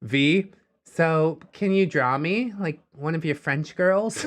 V, so can you draw me like one of your French girls?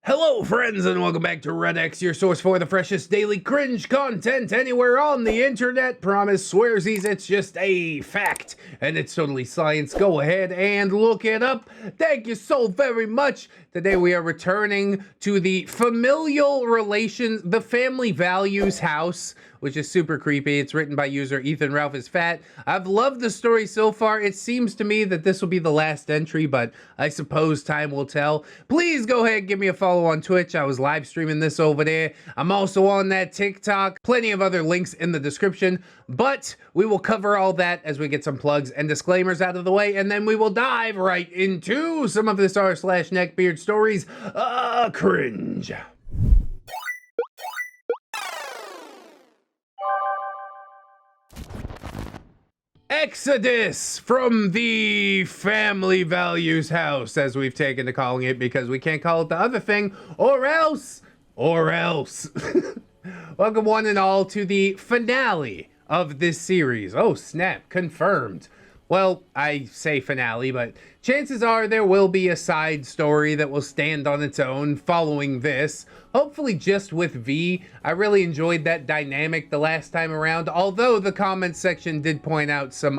Hello friends and welcome back to ReddX, your source for the freshest daily cringe content anywhere on the internet. Promise swearsies, it's just a fact and it's totally science. Go ahead and look it up. Thank you so very much. Today we are returning to the familial relations, the family values house, which is super creepy. It's written by user Ethan Ralph is Fat. I've loved the story so far. It seems to me that this will be the last entry, but I suppose time will tell. Please go ahead and give me a follow on Twitch. I was live streaming this over there. I'm also on that TikTok. Plenty of other links in the description, but we will cover all that as we get some plugs and disclaimers out of the way, and then we will dive right into some of this r/neckbeard stories. Cringe. Exodus from the family values house, as we've taken to calling it because we can't call it the other thing, or else. Welcome one and all to the finale of this series. Oh snap, confirmed. Well, I say finale, but chances are there will be a side story that will stand on its own following this. Hopefully just with V. I really enjoyed that dynamic the last time around, although the comments section did point out some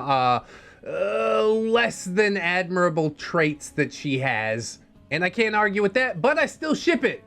less than admirable traits that she has. And I can't argue with that, but I still ship it.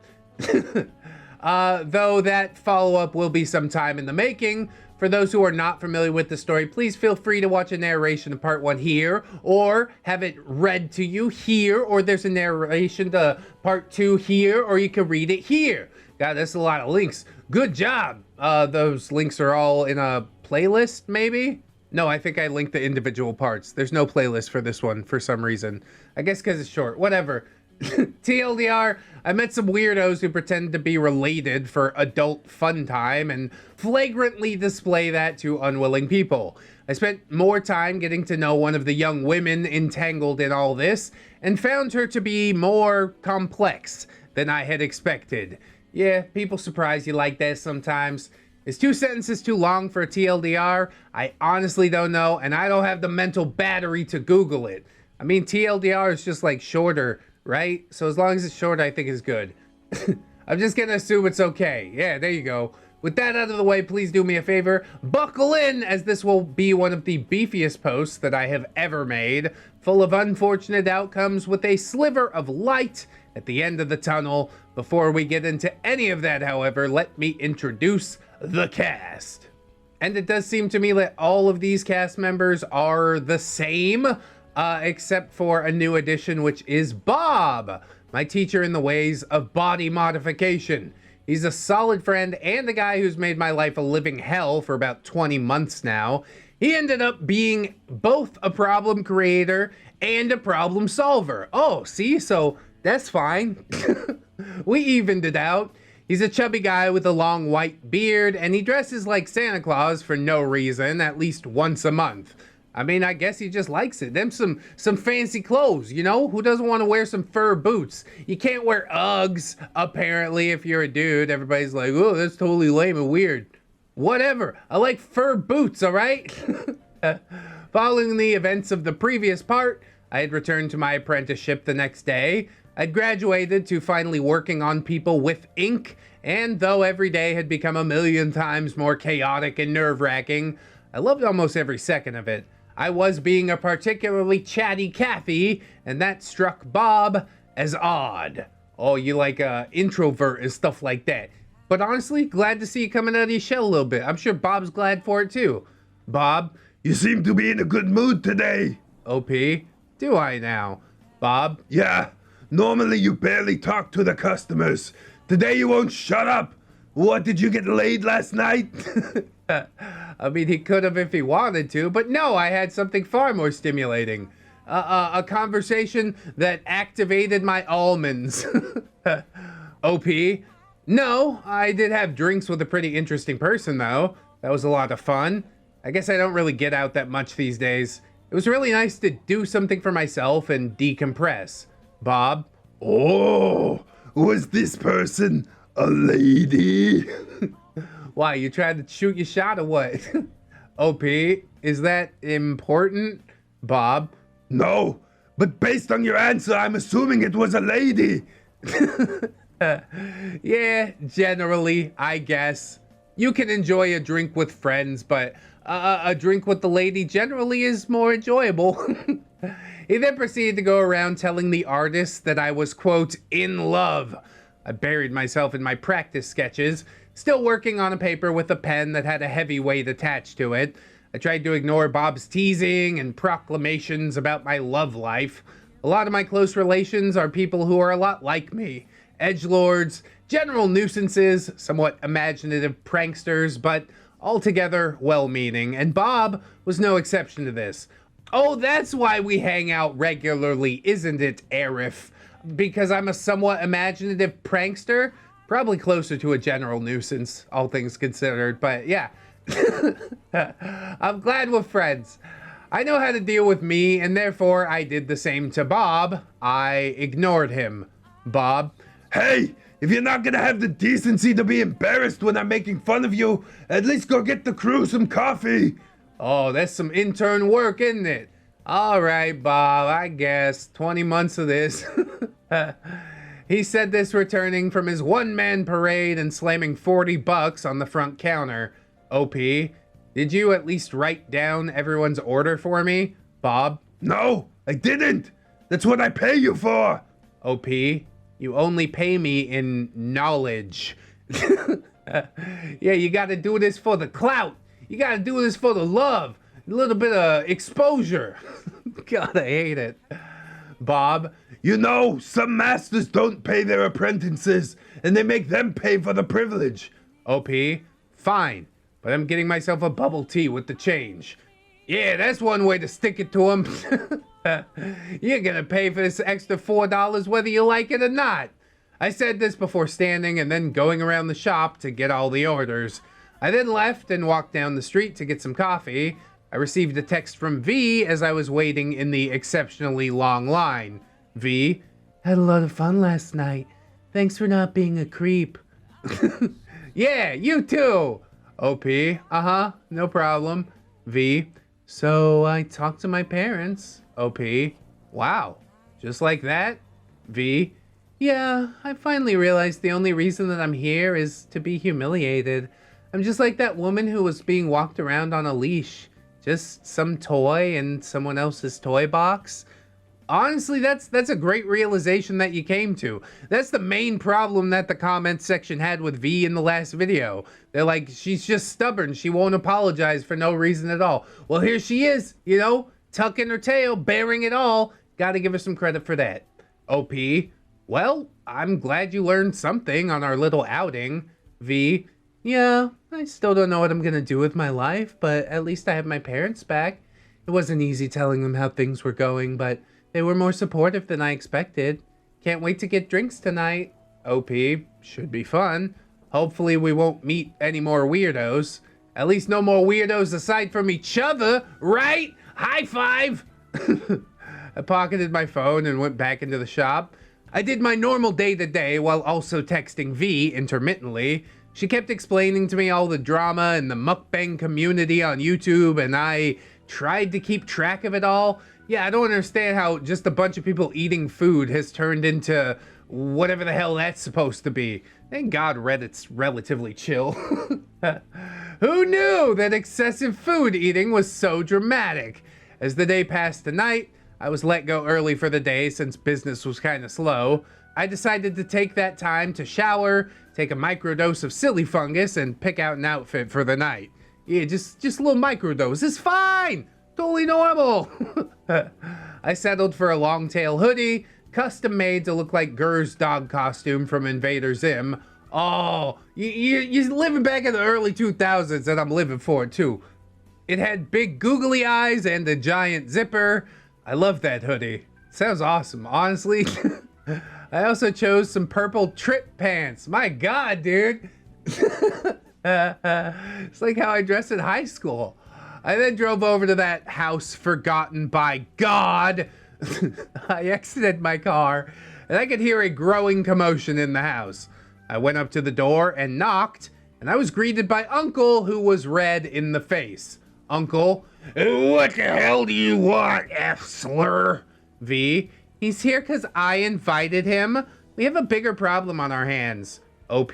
Though that follow-up will be some time in the making. For those who are not familiar with the story, please feel free to watch a narration of part 1 here, or have it read to you here, or there's a narration to part 2 here, or you can read it here. God, that's a lot of links. Good job. Those links are all in a playlist, maybe? No, I think I linked the individual parts. There's no playlist for this one for some reason. I guess because it's short. Whatever. TLDR, I met some weirdos who pretend to be related for adult fun time and flagrantly display that to unwilling people. I spent more time getting to know one of the young women entangled in all this and found her to be more complex than I had expected. Yeah, people surprise you like that sometimes. Is 2 sentences too long for a TLDR? I honestly don't know, and I don't have the mental battery to Google it. I mean, TLDR is just like shorter, right? So as long as it's short, I think it's good. I'm just gonna assume it's okay. Yeah, there you go. With that out of the way, please do me a favor. Buckle in, as this will be one of the beefiest posts that I have ever made, full of unfortunate outcomes with a sliver of light at the end of the tunnel. Before we get into any of that, however, let me introduce the cast. And it does seem to me that all of these cast members are the same, except for a new addition, which is Bob, my teacher in the ways of body modification. He's a solid friend and a guy who's made my life a living hell for about 20 months now. He ended up being both a problem creator and a problem solver. Oh, see, so that's fine. We evened it out. He's a chubby guy with a long white beard, and he dresses like Santa Claus for no reason, at least once a month. I mean, I guess he just likes it. Them some fancy clothes, you know? Who doesn't want to wear some fur boots? You can't wear Uggs, apparently, if you're a dude. Everybody's like, oh, that's totally lame and weird. Whatever. I like fur boots, all right? Following the events of the previous part, I had returned to my apprenticeship the next day. I'd graduated to finally working on people with ink, and though every day had become a million times more chaotic and nerve-wracking, I loved almost every second of it. I was being a particularly chatty Kathy, and that struck Bob as odd. Oh, you like introvert and stuff like that. But honestly, glad to see you coming out of your shell a little bit. I'm sure Bob's glad for it too. Bob, You seem to be in a good mood today. OP, do I now? Bob? Yeah, normally you barely talk to the customers. Today you won't shut up. What, did you get laid last night? I mean, he could have if he wanted to, but no, I had something far more stimulating. A conversation that activated my almonds. OP? No, I did have drinks with a pretty interesting person, though. That was a lot of fun. I guess I don't really get out that much these days. It was really nice to do something for myself and decompress. Bob? Oh, was this person a lady? Why, you tried to shoot your shot or what? OP, is that important? Bob? No, but based on your answer, I'm assuming it was a lady. Yeah, generally, I guess. You can enjoy a drink with friends, but a drink with the lady generally is more enjoyable. He then proceeded to go around telling the artist that I was, quote, in love. I buried myself in my practice sketches, still working on a paper with a pen that had a heavy weight attached to it. I tried to ignore Bob's teasing and proclamations about my love life. A lot of my close relations are people who are a lot like me. Edgelords, general nuisances, somewhat imaginative pranksters, but altogether well-meaning, and Bob was no exception to this. Oh, that's why we hang out regularly, isn't it, Arif? Because I'm a somewhat imaginative prankster? Probably closer to a general nuisance, all things considered, but yeah. I'm glad we're friends. I know how to deal with me, and therefore I did the same to Bob. I ignored him. Bob? Hey, if you're not gonna have the decency to be embarrassed when I'm making fun of you, at least go get the crew some coffee. Oh, that's some intern work, isn't it? All right, Bob, I guess. 20 months of this. He said this returning from his one-man parade and slamming $40 on the front counter. OP, did you at least write down everyone's order for me? Bob? No, I didn't. That's what I pay you for. OP, you only pay me in knowledge. Yeah, you gotta do this for the clout. You gotta do this for the love. A little bit of exposure. God, I hate it. Bob? You know, some masters don't pay their apprentices, and they make them pay for the privilege. OP, fine, but I'm getting myself a bubble tea with the change. Yeah, that's one way to stick it to him. You're gonna pay for this extra $4 whether you like it or not. I said this before standing and then going around the shop to get all the orders. I then left and walked down the street to get some coffee. I received a text from V as I was waiting in the exceptionally long line. V, had a lot of fun last night. Thanks for not being a creep. Yeah, you too. OP, no problem. V, so I talked to my parents. OP, wow, just like that? V, yeah, I finally realized the only reason that I'm here is to be humiliated. I'm just like that woman who was being walked around on a leash. Just some toy in someone else's toy box. Honestly, that's a great realization that you came to. That's the main problem that the comments section had with V in the last video. They're like, she's just stubborn. She won't apologize for no reason at all. Well, here she is, you know, tucking her tail, bearing it all. Gotta give her some credit for that. OP, well, I'm glad you learned something on our little outing. V, yeah, I still don't know what I'm gonna do with my life, but at least I have my parents back. It wasn't easy telling them how things were going, but they were more supportive than I expected. Can't wait to get drinks tonight. OP, should be fun. Hopefully we won't meet any more weirdos. At least no more weirdos aside from each other, right? High five! I pocketed my phone and went back into the shop. I did my normal day-to-day while also texting V intermittently. She kept explaining to me all the drama in the mukbang community on YouTube, and I tried to keep track of it all. Yeah, I don't understand how just a bunch of people eating food has turned into whatever the hell that's supposed to be. Thank God Reddit's relatively chill. Who knew that excessive food eating was so dramatic? As the day passed to night, I was let go early for the day since business was kind of slow. I decided to take that time to shower, take a microdose of silly fungus, and pick out an outfit for the night. Yeah, just a little microdose. It's fine! Totally normal! I settled for a long tail hoodie, custom made to look like Gur's dog costume from Invader Zim. Oh, you're living back in the early 2000s, and I'm living for it too. It had big googly eyes and a giant zipper. I love that hoodie. Sounds awesome, honestly. I also chose some purple trip pants. My God, dude. It's like how I dressed in high school. I then drove over to that house forgotten by God. I exited my car, and I could hear a growing commotion in the house. I went up to the door and knocked, and I was greeted by Uncle, who was red in the face. Uncle, What the hell do you want, F-slur? V, he's here because I invited him. We have a bigger problem on our hands. OP,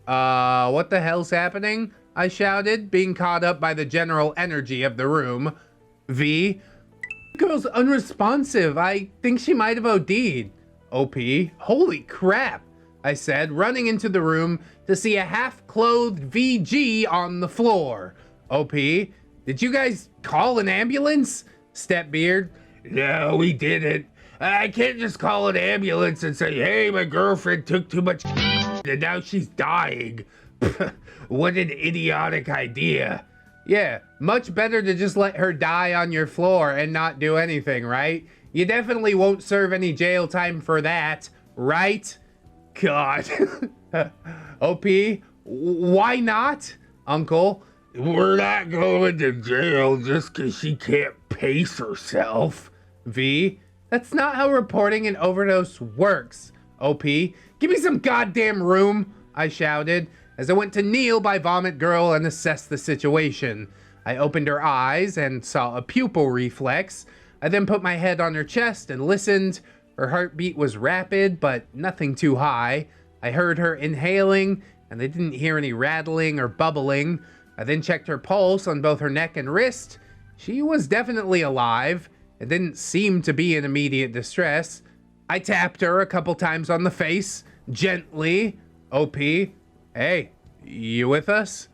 what the hell's happening? I shouted, being caught up by the general energy of the room. V, girl's unresponsive. I think she might have OD'd. OP, holy crap, I said, running into the room to see a half-clothed VG on the floor. OP, did you guys call an ambulance? StepBeard, No, we didn't. I can't just call an ambulance and say, hey, my girlfriend took too much and now she's dying. What an idiotic idea. yeah, much better to just let her die on your floor and not do anything, right? You definitely won't serve any jail time for that, right? God. OP, why not, Uncle? We're not going to jail just because she can't pace herself. V, that's not how reporting an overdose works. OP, give me some goddamn room, I shouted, as I went to kneel by Vomit Girl and assess the situation. I opened her eyes and saw a pupil reflex. I then put my head on her chest and listened. Her heartbeat was rapid, but nothing too high. I heard her inhaling, and I didn't hear any rattling or bubbling. I then checked her pulse on both her neck and wrist. She was definitely alive. It didn't seem to be in immediate distress. I tapped her a couple times on the face, gently. OP, hey, you with us?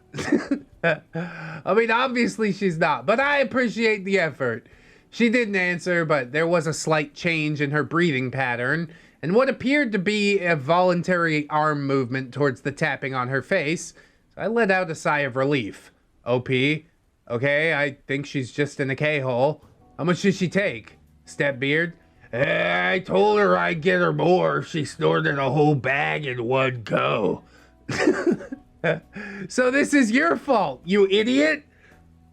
I mean, obviously she's not, but I appreciate the effort. She didn't answer, but there was a slight change in her breathing pattern, and what appeared to be a voluntary arm movement towards the tapping on her face. So I let out a sigh of relief. OP, okay, I think she's just in a K-hole. How much did she take? StepBeard, I told her I'd get her more if she snorted a whole bag in one go. so this is your fault, you idiot.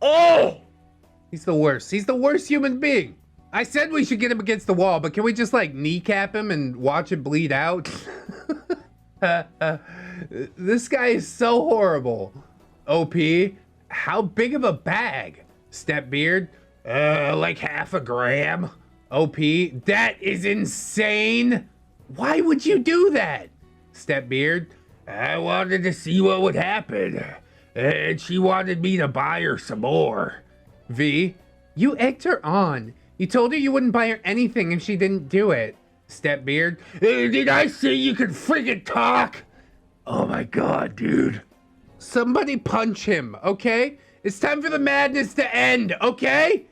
Oh! He's the worst. He's the worst human being. I said we should get him against the wall, but can we just like kneecap him and watch it bleed out? This guy is so horrible. OP, how big of a bag? StepBeard, Like half a gram. OP, that is insane. Why would you do that? StepBeard, I wanted to see what would happen, and she wanted me to buy her some more. V, you egged her on. You told her you wouldn't buy her anything if she didn't do it. StepBeard, Did I say you could friggin' talk? Oh my god, dude. somebody punch him, okay? It's time for the madness to end, okay?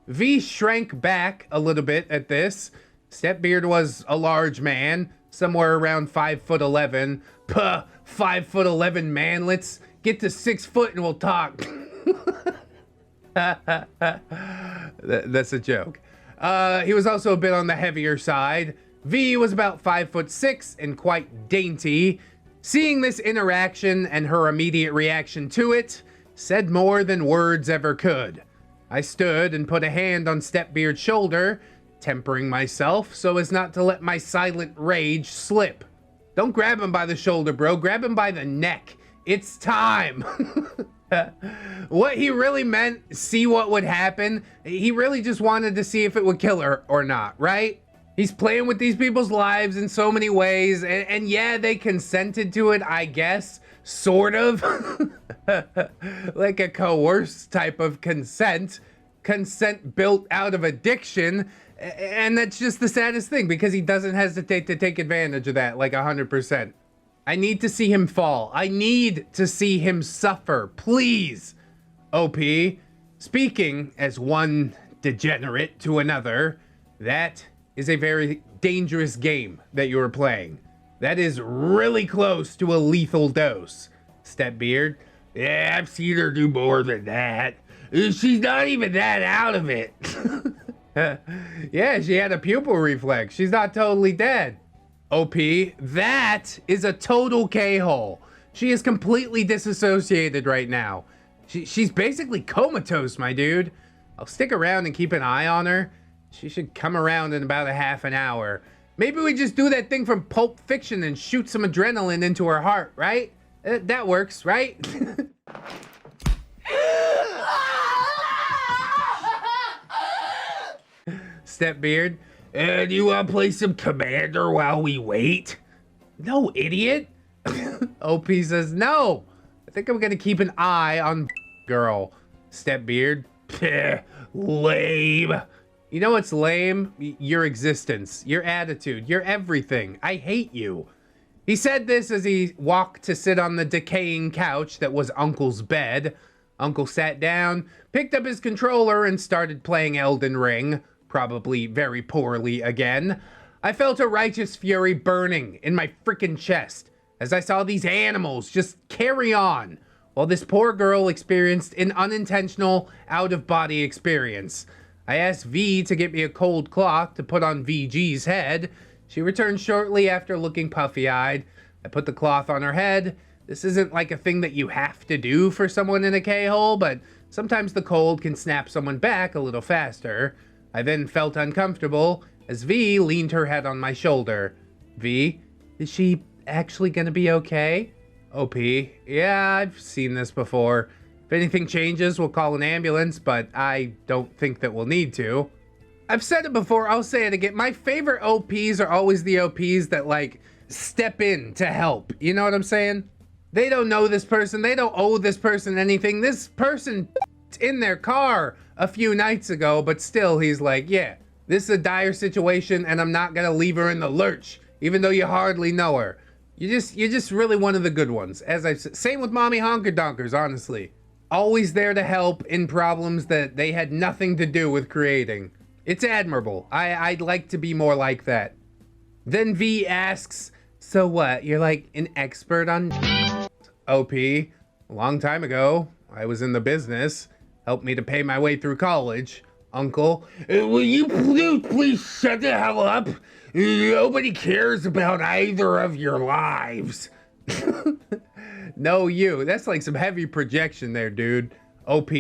V shrank back a little bit at this. StepBeard was a large man, somewhere around 5'11". Puh, 5'11" man. Let's get to 6 foot and we'll talk. That's a joke. He was also a bit on the heavier side. V was about 5'6" and quite dainty. Seeing this interaction and her immediate reaction to it said more than words ever could. I stood and put a hand on StepBeard's shoulder, tempering myself so as not to let my silent rage slip. Don't grab him by the shoulder, bro. Grab him by the neck. It's time. What he really meant, see what would happen. He really just wanted to see if it would kill her or not, right? He's playing with these people's lives in so many ways, and yeah, they consented to it, I guess, sort of. Like a coerced type of consent built out of addiction, and that's just the saddest thing, because he doesn't hesitate to take advantage of that, like 100%. I need to see him fall. I need to see him suffer, please. OP, speaking as one degenerate to another, that is a very dangerous game that you are playing. That is really close to a lethal dose. StepBeard, Yeah, I've seen her do more than that. She's not even that out of it. yeah, she had a pupil reflex. She's not totally dead. OP, that is a total K-hole. She is completely disassociated right now. She's basically comatose, my dude. I'll stick around and keep an eye on her. She should come around in about a half an hour. Maybe we just do that thing from Pulp Fiction and shoot some adrenaline into her heart, right? That works, right? StepBeard. Do you want to play some Commander while we wait? No, idiot. OP says no. I think I'm gonna keep an eye on girl. StepBeard. Lame. You know what's lame? Your existence, your attitude, your everything. I hate you. He said this as he walked to sit on the decaying couch that was Uncle's bed. Uncle sat down, picked up his controller, and started playing Elden Ring, probably very poorly again. I felt a righteous fury burning in my freaking chest as I saw these animals just carry on, while this poor girl experienced an unintentional out-of-body experience. I asked V to get me a cold cloth to put on VG's head. She returned shortly after looking puffy-eyed. I put the cloth on her head. This isn't like a thing that you have to do for someone in a K-hole, but sometimes the cold can snap someone back a little faster. I then felt uncomfortable as V leaned her head on my shoulder. V, is she actually gonna be okay? OP, yeah, I've seen this before. If anything changes, we'll call an ambulance, but I don't think that we'll need to. I've said it before, I'll say it again. My favorite OPs are always the OPs that, like, step in to help. You know what I'm saying? They don't know this person. They don't owe this person anything. This person in their car a few nights ago, but still he's like, yeah, this is a dire situation and I'm not gonna leave her in the lurch, even though you hardly know her. You're just really one of the good ones. As I've said, same with Mommy Honker Donkers, honestly. Always there to help in problems that they had nothing to do with creating. It's admirable. I'd like to be more like that. Then V asks, so what, you're like an expert on OP? A long time ago, I was in the business. Helped me to pay my way through college. Uncle, will you please shut the hell up? Nobody cares about either of your lives. No, you. That's like some heavy projection there, dude. OP,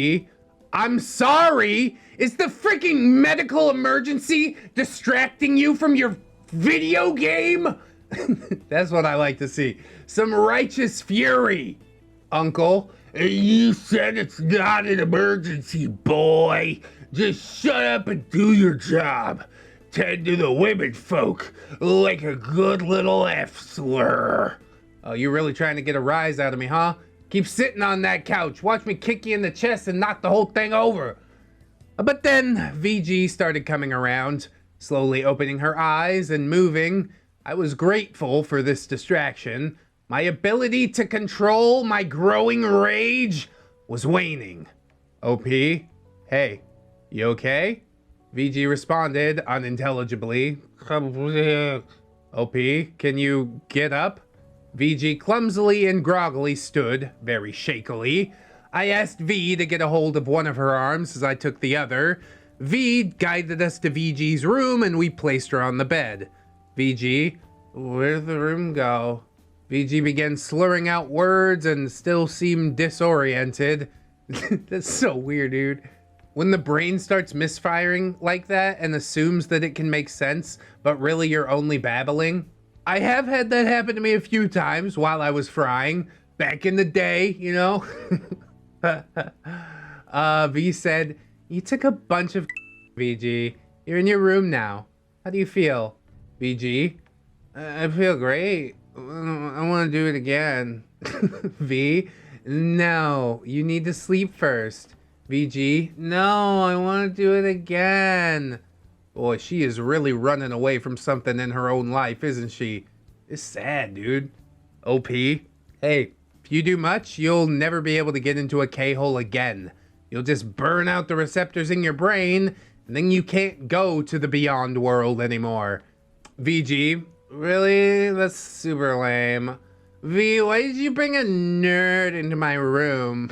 I'm sorry. Is the freaking medical emergency distracting you from your video game? That's what I like to see. Some righteous fury. Uncle, you said it's not an emergency, boy. Just shut up and do your job. Tend to the women folk like a good little F-slur. Oh, you really trying to get a rise out of me, huh? Keep sitting on that couch. Watch me kick you in the chest and knock the whole thing over. But then VG started coming around, slowly opening her eyes and moving. I was grateful for this distraction. My ability to control my growing rage was waning. OP, hey, you okay? VG responded unintelligibly. OP, can you get up? VG clumsily and groggily stood, very shakily. I asked V to get a hold of one of her arms as I took the other. V guided us to VG's room and we placed her on the bed. VG, where'd the room go? VG began slurring out words and still seemed disoriented. That's so weird, dude. When the brain starts misfiring like that and assumes that it can make sense, but really you're only babbling. I have had that happen to me a few times while I was frying, back in the day, you know? V said, you took a bunch of VG. You're in your room now. How do you feel? VG, I feel great. I want to do it again. V, no, you need to sleep first. VG, no, I want to do it again. Boy, she is really running away from something in her own life, isn't she? It's sad, dude. OP, hey, if you do much, you'll never be able to get into a K-hole again. You'll just burn out the receptors in your brain, and then you can't go to the beyond world anymore. VG, really? That's super lame. V, why did you bring a nerd into my room?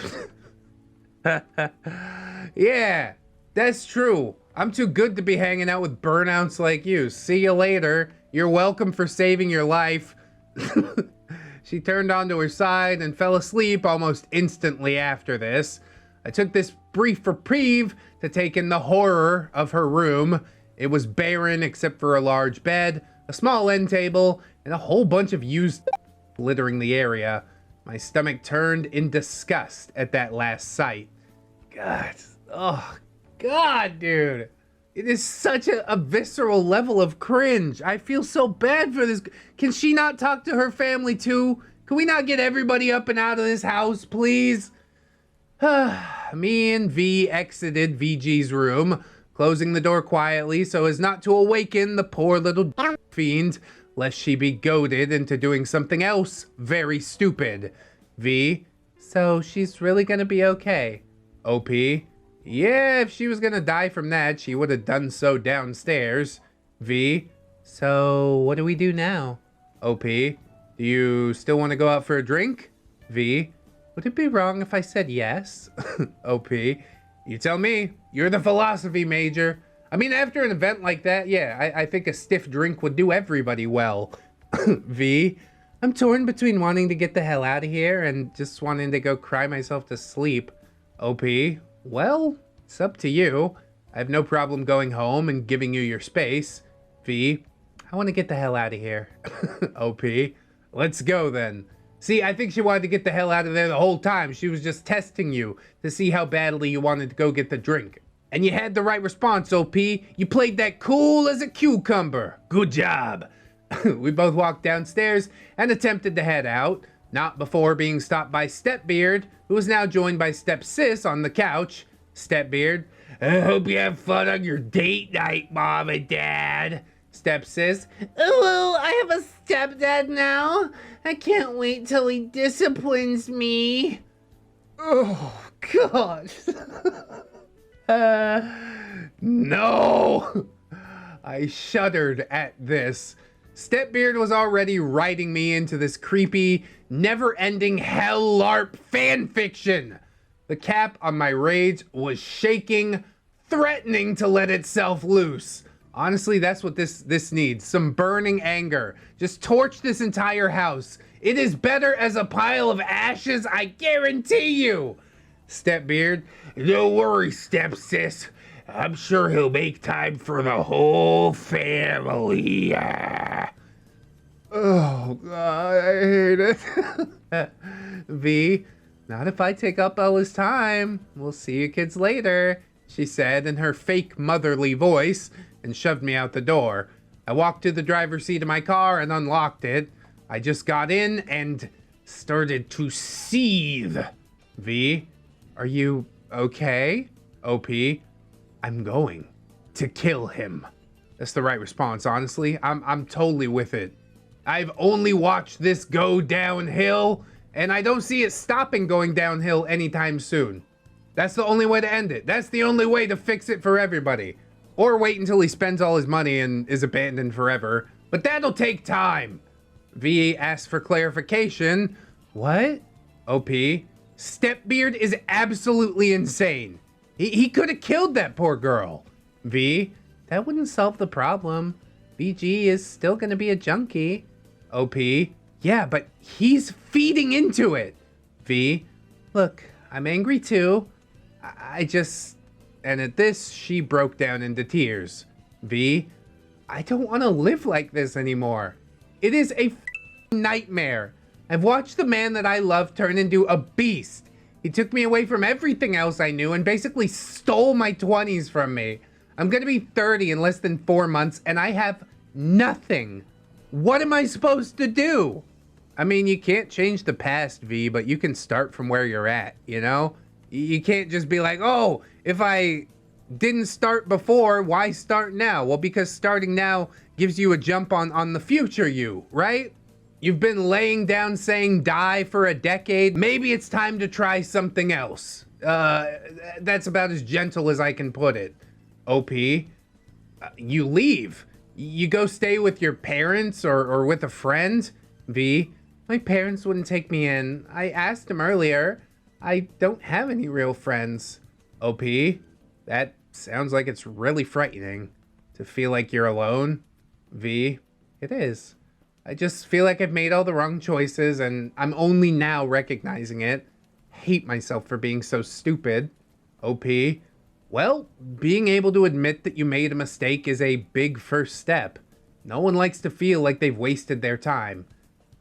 Yeah, that's true. I'm too good to be hanging out with burnouts like you. See you later. You're welcome for saving your life. She turned onto her side and fell asleep almost instantly after this. I took this brief reprieve to take in the horror of her room. It was barren except for a large bed, a small end table, and a whole bunch of used littering the area. My stomach turned in disgust at that last sight. God, oh, God, dude. It is such a visceral level of cringe. I feel so bad for this. Can she not talk to her family too? Can we not get everybody up and out of this house, please? Me and V exited VG's room, closing the door quietly so as not to awaken the poor little fiend, lest she be goaded into doing something else very stupid. V, so she's really gonna be okay. OP, yeah, if she was gonna die from that, she would have done so downstairs. V, so what do we do now? OP, do you still want to go out for a drink? V, would it be wrong if I said yes? OP, you tell me. You're the philosophy major. I mean, after an event like that, yeah, I think a stiff drink would do everybody well. V, I'm torn between wanting to get the hell out of here and just wanting to go cry myself to sleep. OP, well, it's up to you. I have no problem going home and giving you your space. V, I want to get the hell out of here. OP, let's go then. See, I think she wanted to get the hell out of there the whole time. She was just testing you to see how badly you wanted to go get the drink. And you had the right response, OP. You played that cool as a cucumber. Good job. We both walked downstairs and attempted to head out, not before being stopped by SisterBeard, who is now joined by Stepsis on the couch. SisterBeard, I hope you have fun on your date night, Mom and Dad. Stepsis, oh, I have a stepdad now. I can't wait till he disciplines me. Oh, gosh. No. I shuddered at this. SisterBeard was already writing me into this creepy, never-ending hell LARP fanfiction. The cap on my rage was shaking, threatening to let itself loose. Honestly, that's what this needs. Some burning anger. Just torch this entire house. It is better as a pile of ashes, I guarantee you. SisterBeard, don't worry, stepsis. I'm sure he'll make time for the whole family. Oh, God, I hate it. V, not if I take up all his time. We'll see you kids later, she said in her fake motherly voice, and shoved me out the door. I walked to the driver's seat of my car and unlocked it. I just got in and started to seethe. V, are you okay? OP, I'm going to kill him. That's the right response, honestly. I'm totally with it. I've only watched this go downhill, and I don't see it stopping going downhill anytime soon. That's the only way to end it. That's the only way to fix it for everybody. Or wait until he spends all his money and is abandoned forever. But that'll take time. V asked for clarification. What? OP, SisterBeard is absolutely insane. He could have killed that poor girl. V, that wouldn't solve the problem. BG is still gonna be a junkie. OP, yeah, but he's feeding into it. V, look, I'm angry too. I just... And at this, she broke down into tears. V, I don't want to live like this anymore. It is a nightmare. I've watched the man that I love turn into a beast. He took me away from everything else I knew and basically stole my 20s from me. I'm gonna be 30 in less than 4 months and I have nothing. What am I supposed to do? I mean, you can't change the past, V, but you can start from where you're at, you know? You can't just be like, oh, if I didn't start before, why start now? Well, because starting now gives you a jump on the future you, right? You've been laying down saying die for a decade. Maybe it's time to try something else. That's about as gentle as I can put it. OP, you leave. You go stay with your parents or with a friend. V, my parents wouldn't take me in. I asked them earlier. I don't have any real friends. OP, that sounds like it's really frightening to feel like you're alone. V, it is. I just feel like I've made all the wrong choices and I'm only now recognizing it. Hate myself for being so stupid. OP, well, being able to admit that you made a mistake is a big first step. No one likes to feel like they've wasted their time.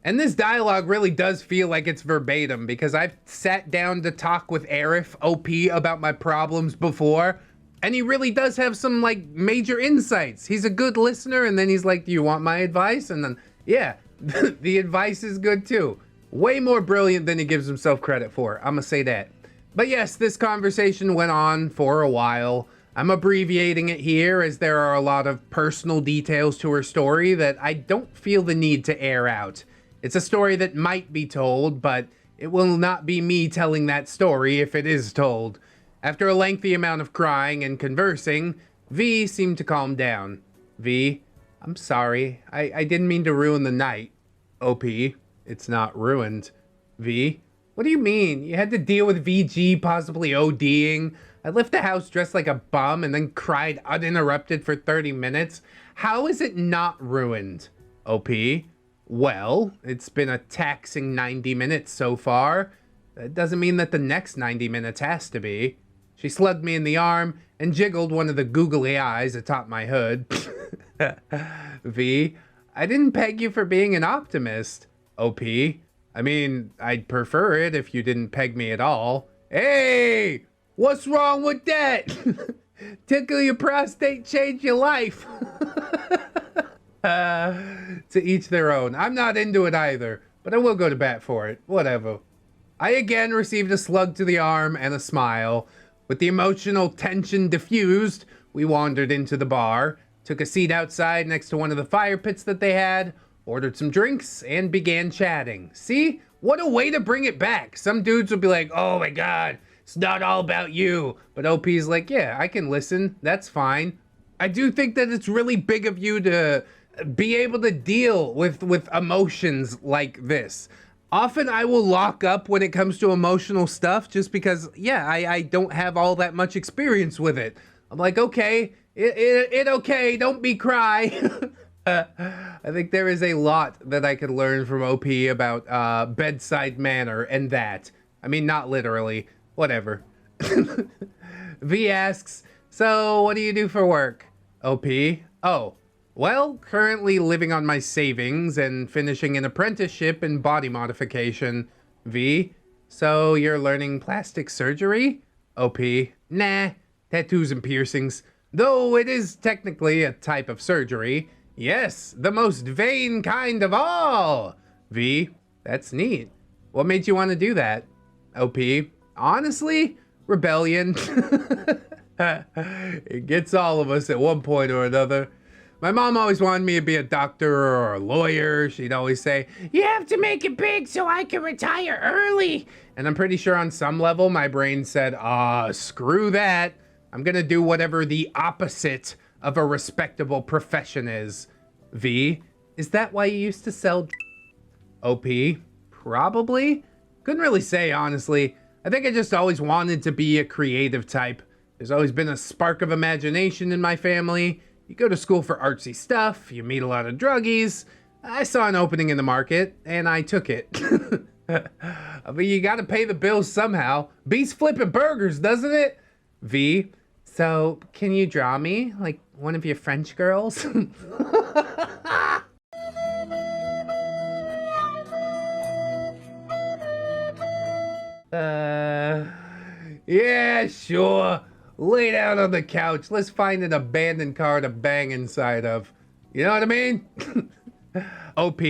And this dialogue really does feel like it's verbatim because I've sat down to talk with Arif OP about my problems before, and he really does have some like major insights. He's a good listener, and then he's like, do you want my advice? And then, yeah, the advice is good too. Way more brilliant than he gives himself credit for. I'm gonna say that. But yes, this conversation went on for a while. I'm abbreviating it here as there are a lot of personal details to her story that I don't feel the need to air out. It's a story that might be told, but it will not be me telling that story if it is told. After a lengthy amount of crying and conversing, V seemed to calm down. V, I'm sorry. I didn't mean to ruin the night. OP, it's not ruined. V, what do you mean? You had to deal with VG possibly ODing. I left the house dressed like a bum and then cried uninterrupted for 30 minutes. How is it not ruined? OP, well, it's been a taxing 90 minutes so far. That doesn't mean that the next 90 minutes has to be. She slugged me in the arm and jiggled one of the googly eyes atop my hood. V, I didn't peg you for being an optimist. OP, I mean, I'd prefer it if you didn't peg me at all. Hey, what's wrong with that? Tickle your prostate, change your life. To each their own. I'm not into it either, but I will go to bat for it. Whatever. I again received a slug to the arm and a smile. With the emotional tension diffused, we wandered into the bar, took a seat outside next to one of the fire pits that they had, ordered some drinks, and began chatting. See? What a way to bring it back. Some dudes will be like, oh my god, it's not all about you. But OP's like, yeah, I can listen. That's fine. I do think that it's really big of you to be able to deal with emotions like this. Often I will lock up when it comes to emotional stuff just because, yeah, I don't have all that much experience with it. I'm like, okay, it okay, don't be cry. I think there is a lot that I could learn from OP about bedside manner and that. I mean, not literally, whatever. V asks, so what do you do for work? OP, oh. Well, currently living on my savings and finishing an apprenticeship in body modification. V, so you're learning plastic surgery? OP, nah, tattoos and piercings. Though it is technically a type of surgery. Yes, the most vain kind of all. V, that's neat. What made you want to do that? OP, honestly, rebellion. It gets all of us at one point or another. My mom always wanted me to be a doctor or a lawyer. She'd always say, you have to make it big so I can retire early. And I'm pretty sure on some level, my brain said, screw that. I'm gonna do whatever the opposite of a respectable profession is. V, is that why you used to sell? OP, probably. Couldn't really say, honestly. I think I just always wanted to be a creative type. There's always been a spark of imagination in my family. You go to school for artsy stuff, you meet a lot of druggies. I saw an opening in the market, and I took it. But you gotta pay the bills somehow. Beats flipping burgers, doesn't it? V, so can you draw me like one of your French girls? Yeah, sure. Lay down on the couch. Let's find an abandoned car to bang inside of. You know what I mean? OP.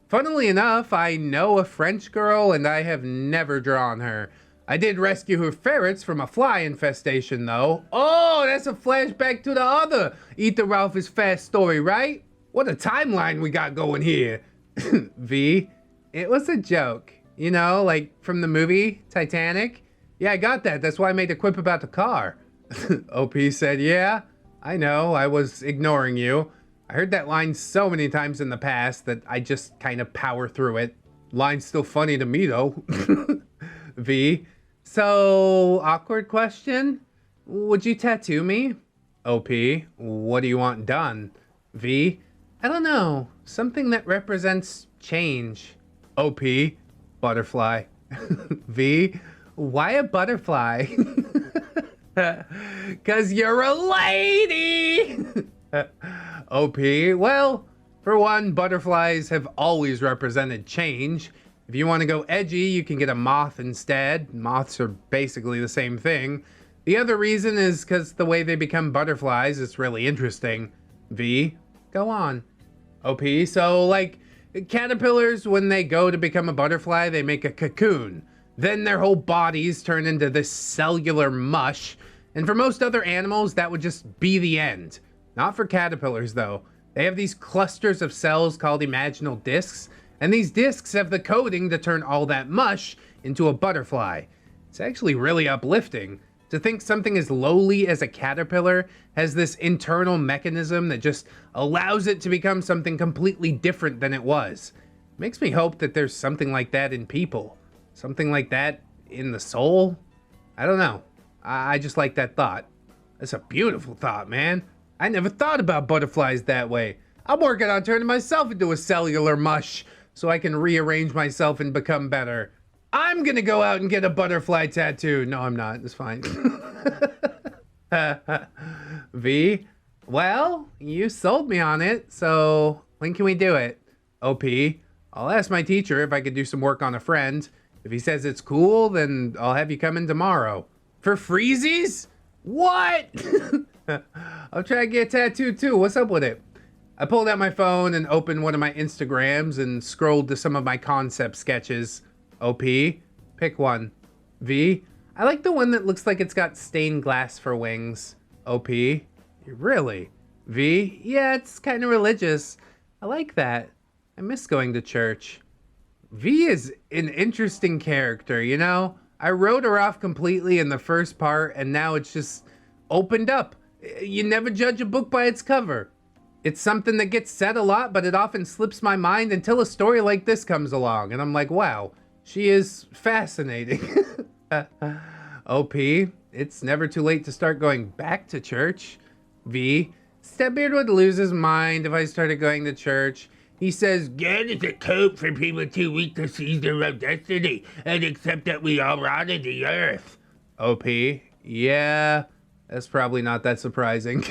Funnily enough, I know a French girl and I have never drawn her. I did rescue her ferrets from a fly infestation though. Oh, that's a flashback to the other Eat the Ralph is Fast story, right? What a timeline we got going here. V, it was a joke. You know, like from the movie Titanic. Yeah, I got that. That's why I made a quip about the car. OP said, yeah, I know. I was ignoring you. I heard that line so many times in the past that I just kind of power through it. Line's still funny to me, though. V, so awkward question. Would you tattoo me? OP, what do you want done? V, I don't know. Something that represents change. OP, butterfly. V, why a butterfly? 'Cause you're a lady. OP, well, For one, butterflies have always represented change. If you want to go edgy, you can get a moth instead. Moths are basically the same thing. The other reason is because the way they become butterflies is really interesting. V, go on. OP, so like caterpillars, when they go to become a butterfly, they make a cocoon. Then their whole bodies turn into this cellular mush. And for most other animals, that would just be the end. Not for caterpillars, though. They have these clusters of cells called imaginal discs, and these discs have the coding to turn all that mush into a butterfly. It's actually really uplifting to think something as lowly as a caterpillar has this internal mechanism that just allows it to become something completely different than it was. It makes me hope that there's something like that in people. Something like that in the soul? I don't know. I just like that thought. That's a beautiful thought, man. I never thought about butterflies that way. I'm working on turning myself into a cellular mush so I can rearrange myself and become better. I'm gonna go out and get a butterfly tattoo. No, I'm not. It's fine. V, well, you sold me on it, so when can we do it? OP, I'll ask my teacher if I could do some work on a friend. If he says it's cool, then I'll have you come in tomorrow. For freezies? What? I'll try to get a tattoo too. What's up with it? I pulled out my phone and opened one of my Instagrams and scrolled to some of my concept sketches. OP, pick one. V, I like the one that looks like it's got stained glass for wings. OP, really? V, yeah, it's kind of religious. I like that. I miss going to church. V is an interesting character, you know? I wrote her off completely in the first part, and now it's just opened up. You never judge a book by its cover. It's something that gets said a lot, but it often slips my mind until a story like this comes along, and I'm like, wow, she is fascinating. OP, it's never too late to start going back to church. V, SisterBeard would lose his mind if I started going to church. He says, God is a code for people too weak to seize their own destiny and accept that we all rotted the earth. OP, yeah, that's probably not that surprising.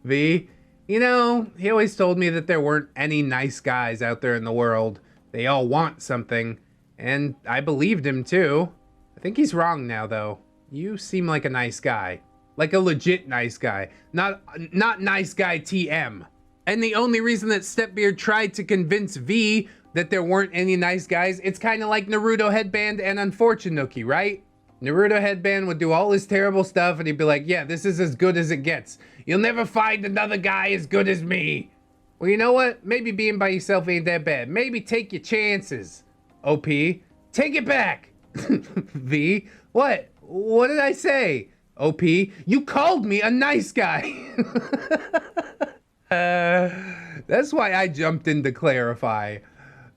V, you know, he always told me that there weren't any nice guys out there in the world. They all want something, and I believed him too. I think he's wrong now, though. You seem like a nice guy. Like a legit nice guy. Not nice guy TM. And the only reason that SisterBeard tried to convince V that there weren't any nice guys, it's kind of like Naruto Headband and Unfortunate, right? Naruto Headband would do all his terrible stuff and he'd be like, yeah, this is as good as it gets. You'll never find another guy as good as me. Well, you know what? Maybe being by yourself ain't that bad. Maybe take your chances. OP, take it back. V, what? What did I say? OP, you called me a nice guy. That's why I jumped in to clarify.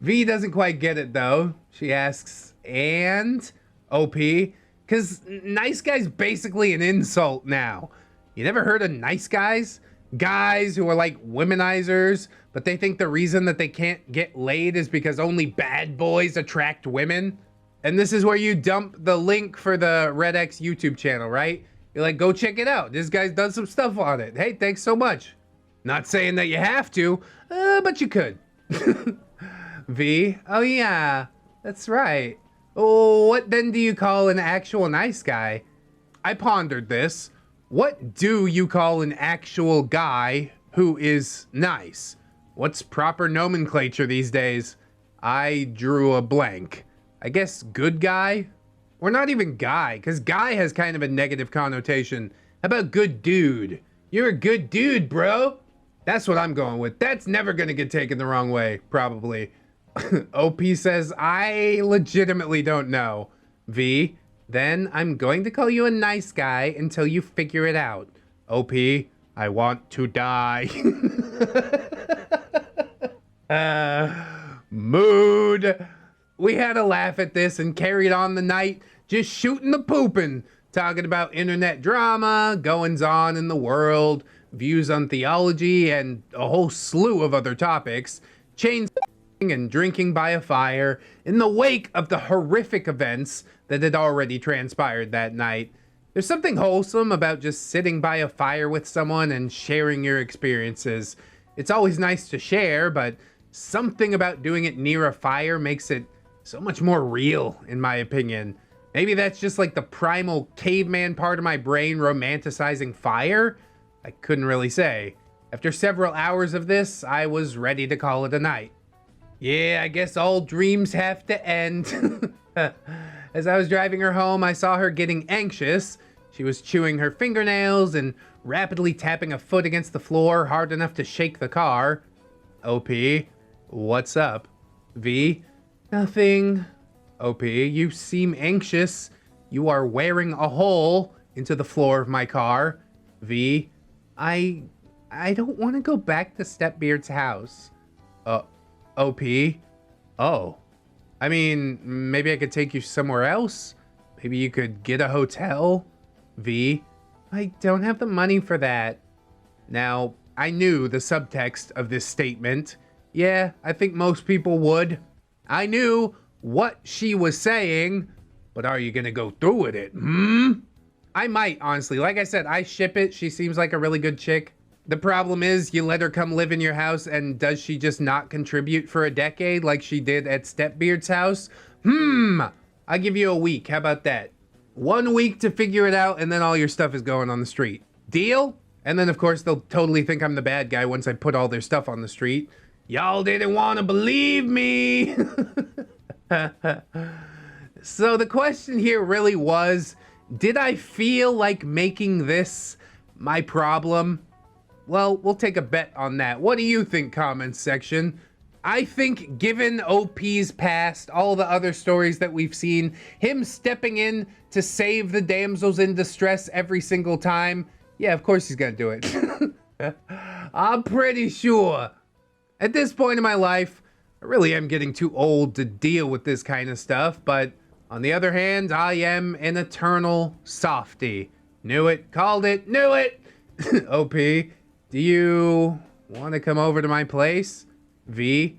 V doesn't quite get it though. She asks, and? OP, because nice guy's basically an insult now. You never heard of nice guys? Guys who are like womenizers, but they think the reason that they can't get laid is because only bad boys attract women. And this is where you dump the link for the ReddX YouTube channel, right? You're like, go check it out. This guy's done some stuff on it. Hey, thanks so much. Not saying that you have to, but you could. V, oh yeah, that's right. Oh, what then do you call an actual nice guy? I pondered this. What do you call an actual guy who is nice? What's proper nomenclature these days? I drew a blank. I guess good guy? Or not even guy, because guy has kind of a negative connotation. How about good dude? You're a good dude, bro. That's what I'm going with. That's never gonna get taken the wrong way, probably. OP says, I legitimately don't know. V, then I'm going to call you a nice guy until you figure it out. OP, I want to die. Mood. We had a laugh at this and carried on the night, just shooting the pooping, talking about internet drama, goings on in the world, views on theology, and a whole slew of other topics, chain and drinking by a fire in the wake of the horrific events that had already transpired that night. There's something wholesome about just sitting by a fire with someone and sharing your experiences. It's always nice to share, but something about doing it near a fire makes it so much more real, in my opinion. Maybe that's just like the primal caveman part of my brain romanticizing fire? I couldn't really say. After several hours of this, I was ready to call it a night. Yeah, I guess all dreams have to end. As I was driving her home, I saw her getting anxious. She was chewing her fingernails and rapidly tapping a foot against the floor hard enough to shake the car. OP, what's up? V, nothing. OP, you seem anxious. You are wearing a hole into the floor of my car. V, I don't want to go back to SisterBeard's house. OP, oh. I mean, maybe I could take you somewhere else? Maybe you could get a hotel? V, I don't have the money for that. Now, I knew the subtext of this statement. Yeah, I think most people would. I knew what she was saying, but are you gonna go through with it, I might, honestly. Like I said, I ship it. She seems like a really good chick. The problem is, you let her come live in your house, and does she just not contribute for a decade like she did at SisterBeard's house? I'll give you a week. How about that? 1 week to figure it out, and then all your stuff is going on the street. Deal? And then, of course, they'll totally think I'm the bad guy once I put all their stuff on the street. Y'all didn't want to believe me. So the question here really was, did I feel like making this my problem? Well, we'll take a bet on that. What do you think, comments section? I think given OP's past, all the other stories that we've seen, him stepping in to save the damsels in distress every single time, yeah, of course he's gonna do it. I'm pretty sure. At this point in my life, I really am getting too old to deal with this kind of stuff, but on the other hand, I am an eternal softie. Knew it, called it, knew it! OP, do you want to come over to my place? V,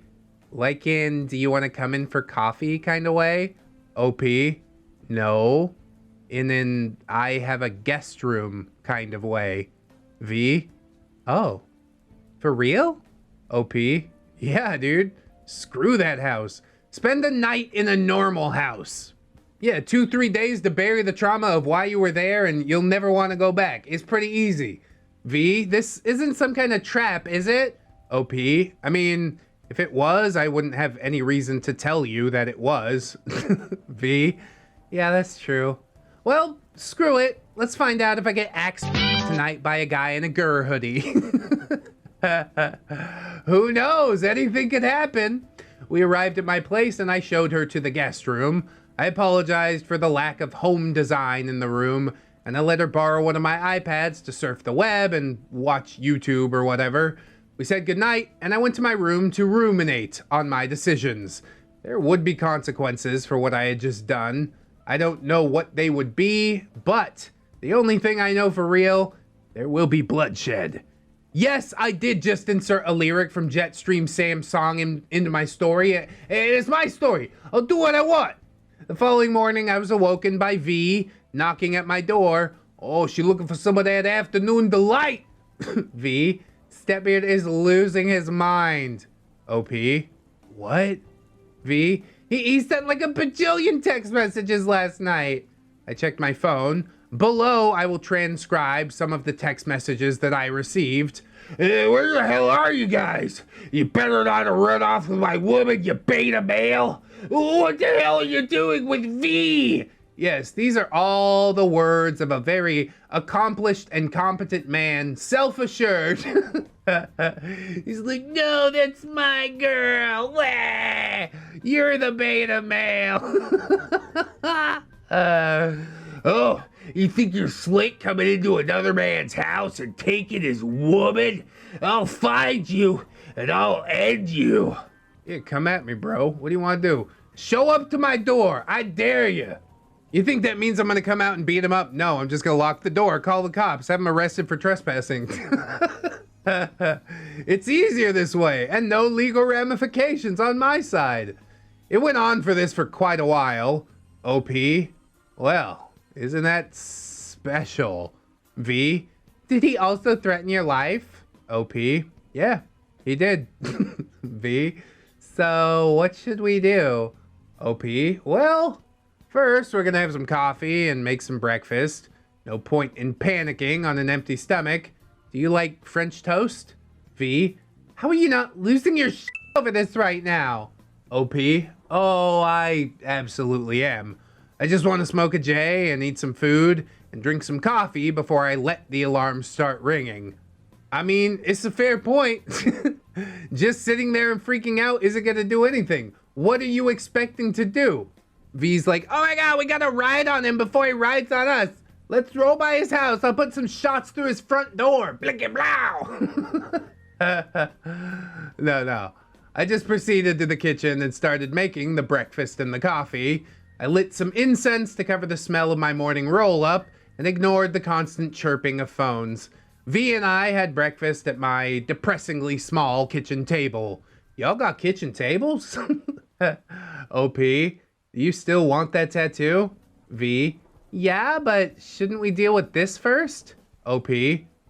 like in, do you want to come in for coffee kind of way? OP, no. In an, I have a guest room kind of way. V, oh, for real? OP, yeah, dude, screw that house. Spend a night in a normal house. Yeah, 2-3 days to bury the trauma of why you were there and you'll never want to go back. It's pretty easy. V, this isn't some kind of trap, is it? OP, I mean, if it was, I wouldn't have any reason to tell you that it was. V, yeah, that's true. Well, screw it. Let's find out if I get axed tonight by a guy in a Gurr hoodie. Who knows? Anything could happen. We arrived at my place and I showed her to the guest room. I apologized for the lack of home design in the room, and I let her borrow one of my iPads to surf the web and watch YouTube or whatever. We said goodnight, and I went to my room to ruminate on my decisions. There would be consequences for what I had just done. I don't know what they would be, but the only thing I know for real, there will be bloodshed. Yes, I did just insert a lyric from Jetstream Sam's song into my story. It is my story. I'll do what I want. The following morning, I was awoken by V knocking at my door. Oh, she looking for some of that afternoon delight. V, SisterBeard is losing his mind. OP, what? V, he sent like a bajillion text messages last night. I checked my phone. Below, I will transcribe some of the text messages that I received. Where the hell are you guys? You better not have run off with my woman, you beta male. What the hell are you doing with V? Yes, these are all the words of a very accomplished and competent man, self-assured. He's like, no, that's my girl. Wah! You're the beta male. Oh, you think you're slick coming into another man's house and taking his woman? I'll find you and I'll end you. Yeah, come at me, bro. What do you want to do? Show up to my door. I dare you. You think that means I'm going to come out and beat him up? No, I'm just going to lock the door, call the cops, have him arrested for trespassing. It's easier this way, and no legal ramifications on my side. It went on for this for quite a while. OP, well, isn't that special? V, did he also threaten your life? OP, yeah, he did. V. So what should we do? OP. Well, first we're gonna have some coffee and make some breakfast. No point in panicking on an empty stomach. Do you like French toast? V. How are you not losing your shit over this right now? OP. Oh, I absolutely am. I just want to smoke a J and eat some food and drink some coffee before I let the alarm start ringing. I mean, it's a fair point. Just sitting there and freaking out isn't gonna do anything. What are you expecting to do? V's like, oh my god, we gotta ride on him before he rides on us. Let's roll by his house. I'll put some shots through his front door. Blicky blow. No. I just proceeded to the kitchen and started making the breakfast and the coffee. I lit some incense to cover the smell of my morning roll-up and ignored the constant chirping of phones. V and I had breakfast at my depressingly small kitchen table. Y'all got kitchen tables? OP, do you still want that tattoo? V, yeah, but shouldn't we deal with this first? OP,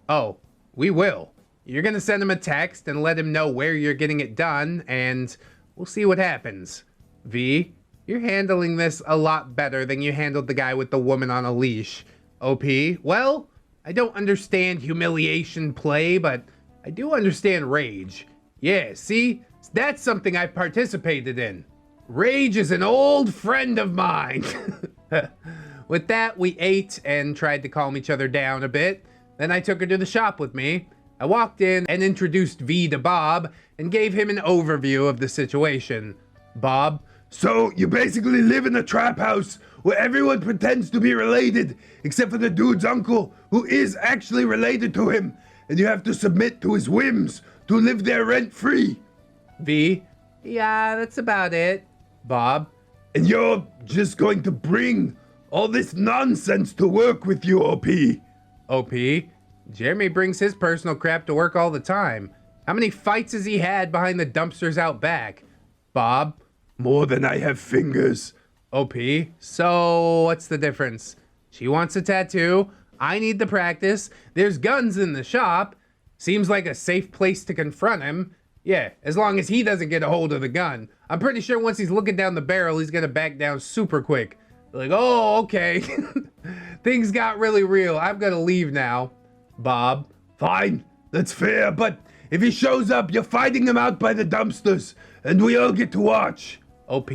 oh, we will. You're gonna send him a text and let him know where you're getting it done, and we'll see what happens. V, you're handling this a lot better than you handled the guy with the woman on a leash. OP, well, I don't understand humiliation play, but I do understand rage. Yeah, see? That's something I've participated in. Rage is an old friend of mine. With that, we ate and tried to calm each other down a bit. Then I took her to the shop with me. I walked in and introduced V to Bob and gave him an overview of the situation. Bob, So, you basically live in a trap house where everyone pretends to be related, except for the dude's uncle, who is actually related to him, and you have to submit to his whims to live there rent-free. V, yeah, that's about it. Bob, And you're just going to bring all this nonsense to work with you, OP. OP, Jeremy brings his personal crap to work all the time. How many fights has he had behind the dumpsters out back? Bob, More than I have fingers. OP, so what's the difference? She wants a tattoo, I need the practice, there's guns in the shop, seems like a safe place to confront him. Yeah, as long as he doesn't get a hold of the gun. I'm pretty sure once he's looking down the barrel, he's gonna back down super quick. Like, oh, okay. Things got really real, I'm gonna leave now. Bob, Fine, that's fair, but if he shows up, you're fighting him out by the dumpsters, and we all get to watch. OP,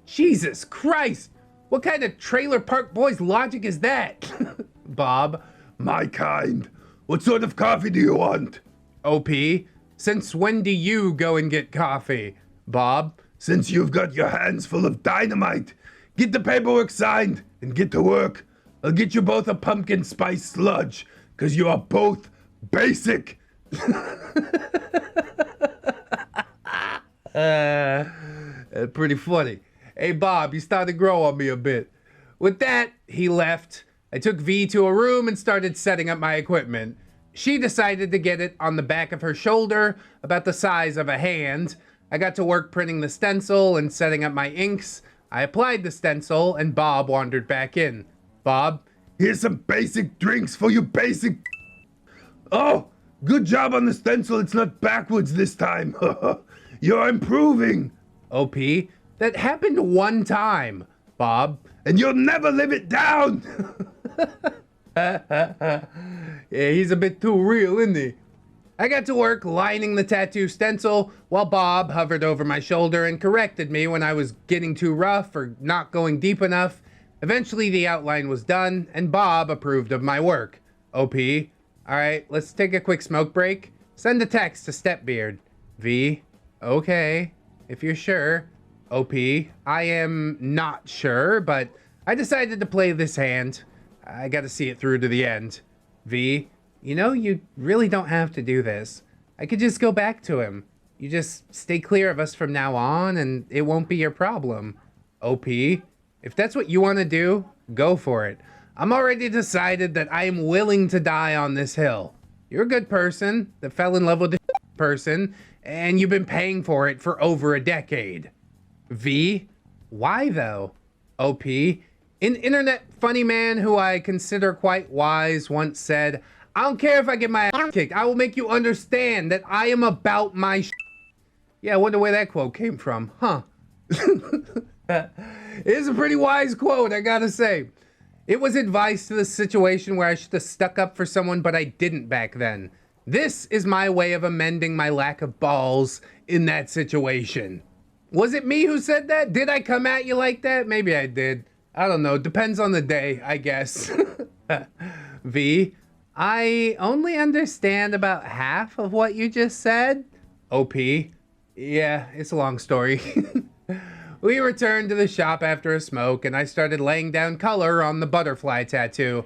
Jesus Christ, what kind of trailer park boys logic is that? Bob, My kind. What sort of coffee do you want? OP, since when do you go and get coffee? Bob, Since you've got your hands full of dynamite, get the paperwork signed and get to work. I'll get you both a pumpkin spice sludge, because you are both basic. Pretty funny. Hey Bob, you started to grow on me a bit. With that, he left. I took V to a room and started setting up my equipment. She decided to get it on the back of her shoulder, about the size of a hand. I got to work printing the stencil and setting up my inks. I applied the stencil and Bob wandered back in. Bob, Here's some basic drinks for you basic. Oh, good job on the stencil. It's not backwards this time. You're improving. OP, that happened one time. Bob, And you'll never live it down. yeah, he's a bit too real, isn't he? I got to work lining the tattoo stencil while Bob hovered over my shoulder and corrected me when I was getting too rough or not going deep enough. Eventually the outline was done and Bob approved of my work. OP, alright, let's take a quick smoke break. Send a text to StepBeard. V, okay, if you're sure. OP, I am not sure, but I decided to play this hand. I gotta see it through to the end. V, you know, you really don't have to do this. I could just go back to him. You just stay clear of us from now on and it won't be your problem. OP, if that's what you want to do, go for it. I'm already decided that I am willing to die on this hill. You're a good person that fell in love with a person, and you've been paying for it for over a decade. V, why though? OP, an internet funny man who I consider quite wise once said, I don't care if I get my ass kicked. I will make you understand that I am about my Yeah, I wonder where that quote came from. Huh. It is a pretty wise quote, I gotta say. It was advice to the situation where I should have stuck up for someone, but I didn't back then. This is my way of amending my lack of balls in that situation. Was it me who said that? Did I come at you like that? Maybe I did. I don't know. Depends on the day, I guess. V, I only understand about half of what you just said. OP, yeah, it's a long story. We returned to the shop after a smoke, and I started laying down color on the butterfly tattoo.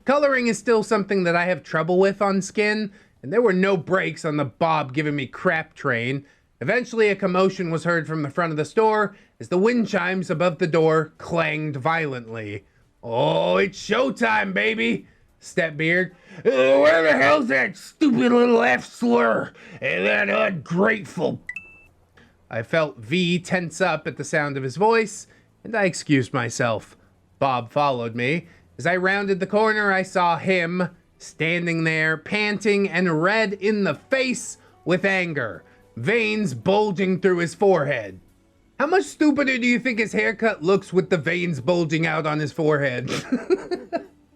Coloring is still something that I have trouble with on skin, and there were no brakes on the Bob giving me crap train. Eventually, a commotion was heard from the front of the store as the wind chimes above the door clanged violently. Oh, it's showtime, baby! StepBeard. Where the hell's that stupid little F slur? And that ungrateful. I felt V tense up at the sound of his voice, and I excused myself. Bob followed me. As I rounded the corner, I saw him standing there, panting and red in the face with anger, veins bulging through his forehead. How much stupider do you think his haircut looks with the veins bulging out on his forehead?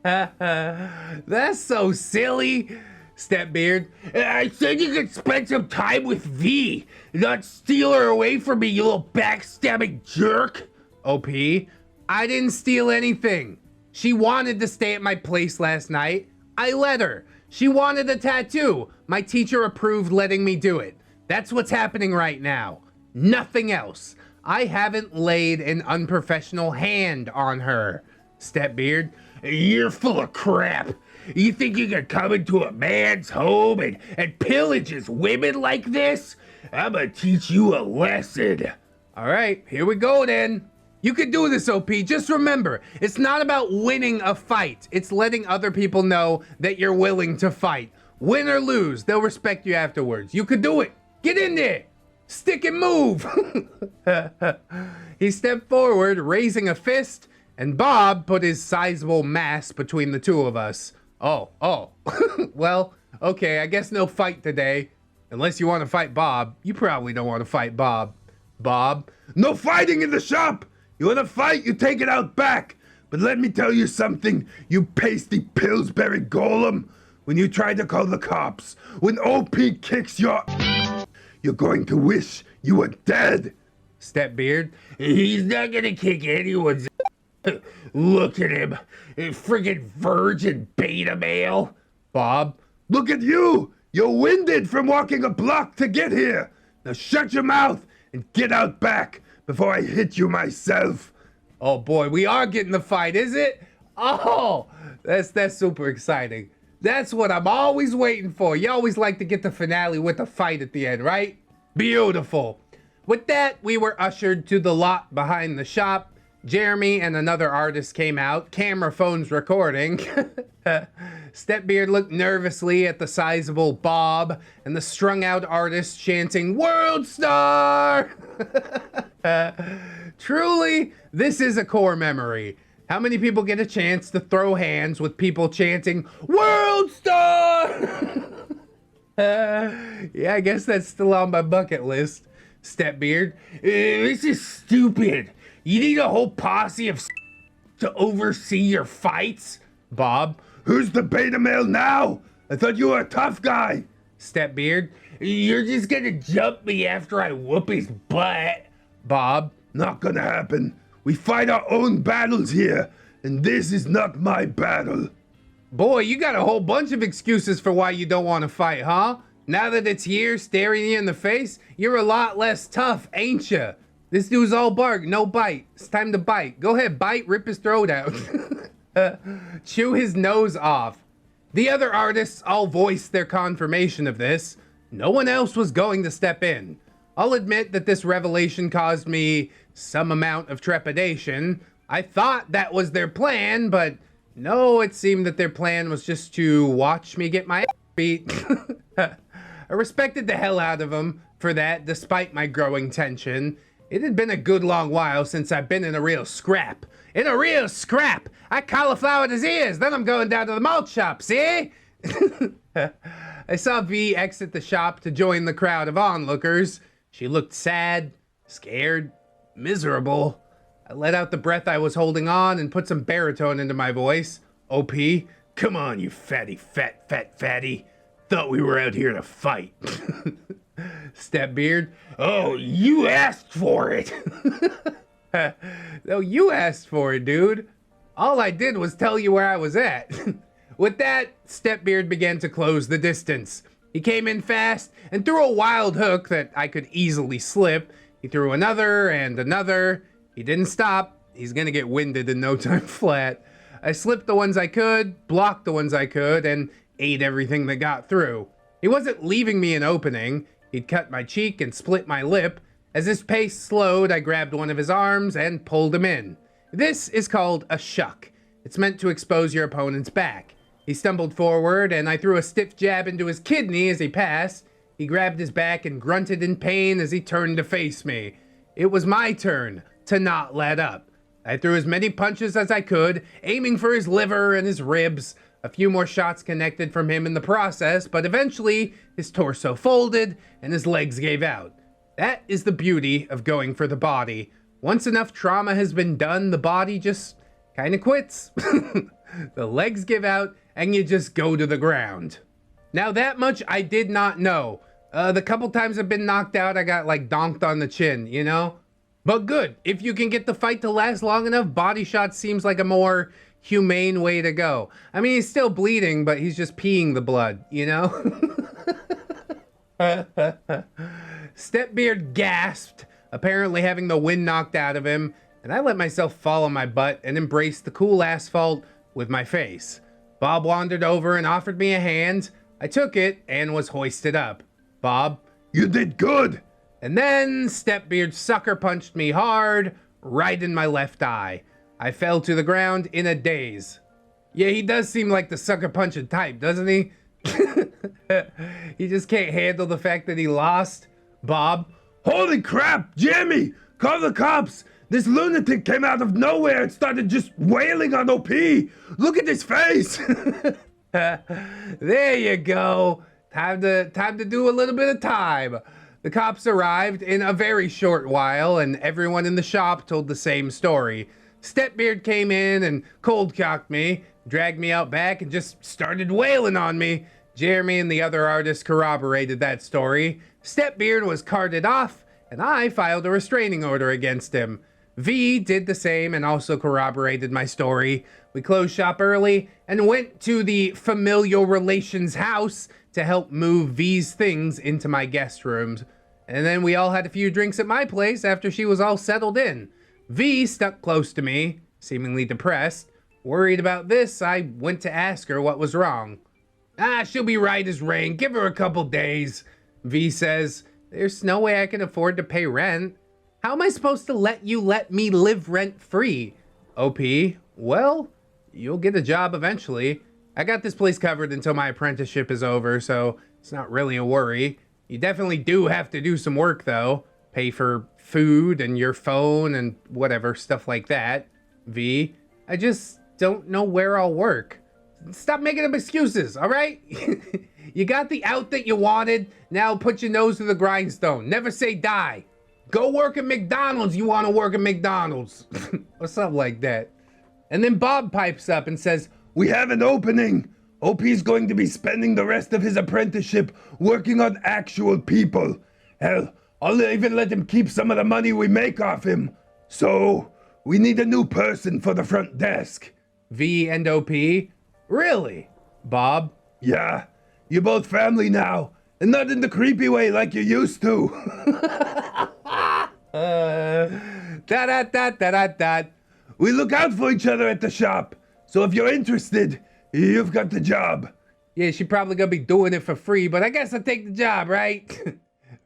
That's so silly. StepBeard. I said you could spend some time with V, not steal her away from me, you little backstabbing jerk. OP. I didn't steal anything. She wanted to stay at my place last night. I let her. She wanted a tattoo. My teacher approved letting me do it. That's what's happening right now. Nothing else. I haven't laid an unprofessional hand on her. StepBeard. You're full of crap. You think you can come into a man's home and pillage his women like this? I'm gonna teach you a lesson. All right, here we go then. You can do this, OP. Just remember, it's not about winning a fight. It's letting other people know that you're willing to fight. Win or lose, they'll respect you afterwards. You could do it. Get in there. Stick and move. He stepped forward, raising a fist, and Bob put his sizable mass between the two of us. Oh. Well, okay, I guess no fight today. Unless you want to fight Bob. You probably don't want to fight Bob. Bob? No fighting in the shop! You want to fight, you take it out back. But let me tell you something, you pasty Pillsbury golem. When you try to call the cops, when OP kicks your... You're going to wish you were dead. StepBeard. He's not gonna kick anyone's... Look at him. Friggin' virgin beta male. Bob. Look at you. You're winded from walking a block to get here. Now shut your mouth and get out back before I hit you myself. Oh boy, we are getting the fight, is it? Oh, that's super exciting. That's what I'm always waiting for. You always like to get the finale with a fight at the end, right? Beautiful. With that, we were ushered to the lot behind the shop. Jeremy and another artist came out, camera phones recording. StepBeard looked nervously at the sizable Bob and the strung out artist chanting, "World Star!" Truly, this is a core memory. How many people get a chance to throw hands with people chanting, "World Star!" Yeah, I guess that's still on my bucket list. StepBeard. This is stupid. You need a whole posse of to oversee your fights? Bob. Who's the beta male now? I thought you were a tough guy. StepBeard. You're just gonna jump me after I whoop his butt. Bob. Not gonna happen. We fight our own battles here, and this is not my battle. Boy, you got a whole bunch of excuses for why you don't want to fight, huh? Now that it's here staring you in the face, you're a lot less tough, ain't ya? This dude's all bark, no bite. It's time to bite. Go ahead, bite, rip his throat out. Chew his nose off. The other artists all voiced their confirmation of this. No one else was going to step in. I'll admit that this revelation caused me some amount of trepidation. I thought that was their plan, but no, it seemed that their plan was just to watch me get my ass beat. I respected the hell out of them for that, despite my growing tension. It had been a good long while since I've been in a real scrap. In a real scrap! I cauliflowered his ears, then I'm going down to the malt shop, see? I saw V exit the shop to join the crowd of onlookers. She looked sad, scared, miserable. I let out the breath I was holding on and put some baritone into my voice. OP, come on, you fatty, fatty. Thought we were out here to fight. StepBeard, oh, you asked for it. no, you asked for it, dude. All I did was tell you where I was at. With that, StepBeard began to close the distance. He came in fast and threw a wild hook that I could easily slip. He threw another and another. He didn't stop. He's gonna get winded in no time flat. I slipped the ones I could, blocked the ones I could, and ate everything that got through. He wasn't leaving me an opening. He'd cut my cheek and split my lip. As his pace slowed, I grabbed one of his arms and pulled him in. This is called a shuck. It's meant to expose your opponent's back. He stumbled forward, and I threw a stiff jab into his kidney as he passed. He grabbed his back and grunted in pain as he turned to face me. It was my turn to not let up. I threw as many punches as I could, aiming for his liver and his ribs. A few more shots connected from him in the process, but eventually his torso folded and his legs gave out. That is the beauty of going for the body. Once enough trauma has been done, the body just kind of quits. The legs give out and you just go to the ground. Now that much I did not know. The couple times I've been knocked out, I got like donked on the chin, you know? But good, if you can get the fight to last long enough, body shot seems like a more humane way to go. I mean, he's still bleeding, but he's just peeing the blood, you know? StepBeard gasped, apparently having the wind knocked out of him, and I let myself fall on my butt and embrace the cool asphalt with my face. Bob wandered over and offered me a hand. I took it and was hoisted up. Bob, you did good. And then StepBeard sucker punched me hard, right in my left eye. I fell to the ground in a daze. Yeah, he does seem like the sucker punching type, doesn't he? He just can't handle the fact that he lost. Bob, holy crap, Jimmy, call the cops. This lunatic came out of nowhere and started just wailing on OP. Look at his face. There you go. Time to do a little bit of time. The cops arrived in a very short while, and everyone in the shop told the same story. StepBeard came in and cold-cocked me, dragged me out back, and just started wailing on me. Jeremy and the other artists corroborated that story. StepBeard was carted off, and I filed a restraining order against him. V did the same and also corroborated my story. We closed shop early and went to the familial relations house to help move V's things into my guest rooms. And then we all had a few drinks at my place after she was all settled in. V stuck close to me, seemingly depressed. Worried about this, I went to ask her what was wrong. She'll be right as rain. Give her a couple days. V says, there's no way I can afford to pay rent. How am I supposed to let me live rent-free? OP, well, you'll get a job eventually. I got this place covered until my apprenticeship is over, so it's not really a worry. You definitely do have to do some work, though. Pay for food and your phone and whatever, stuff like that. V, I just don't know where I'll work. Stop making up excuses, all right? You got the out that you wanted. Now put your nose to the grindstone. Never say die. Go work at McDonald's. You want to work at McDonald's. Or something like that. And then Bob pipes up and says, we have an opening. OP's going to be spending the rest of his apprenticeship working on actual people. Hell, I'll even let him keep some of the money we make off him. So, we need a new person for the front desk. V and OP? Really? Bob? Yeah, you're both family now, and not in the creepy way like you used to. We look out for each other at the shop, so if you're interested, you've got the job. Yeah, she probably gonna be doing it for free, but I guess I'll take the job, right?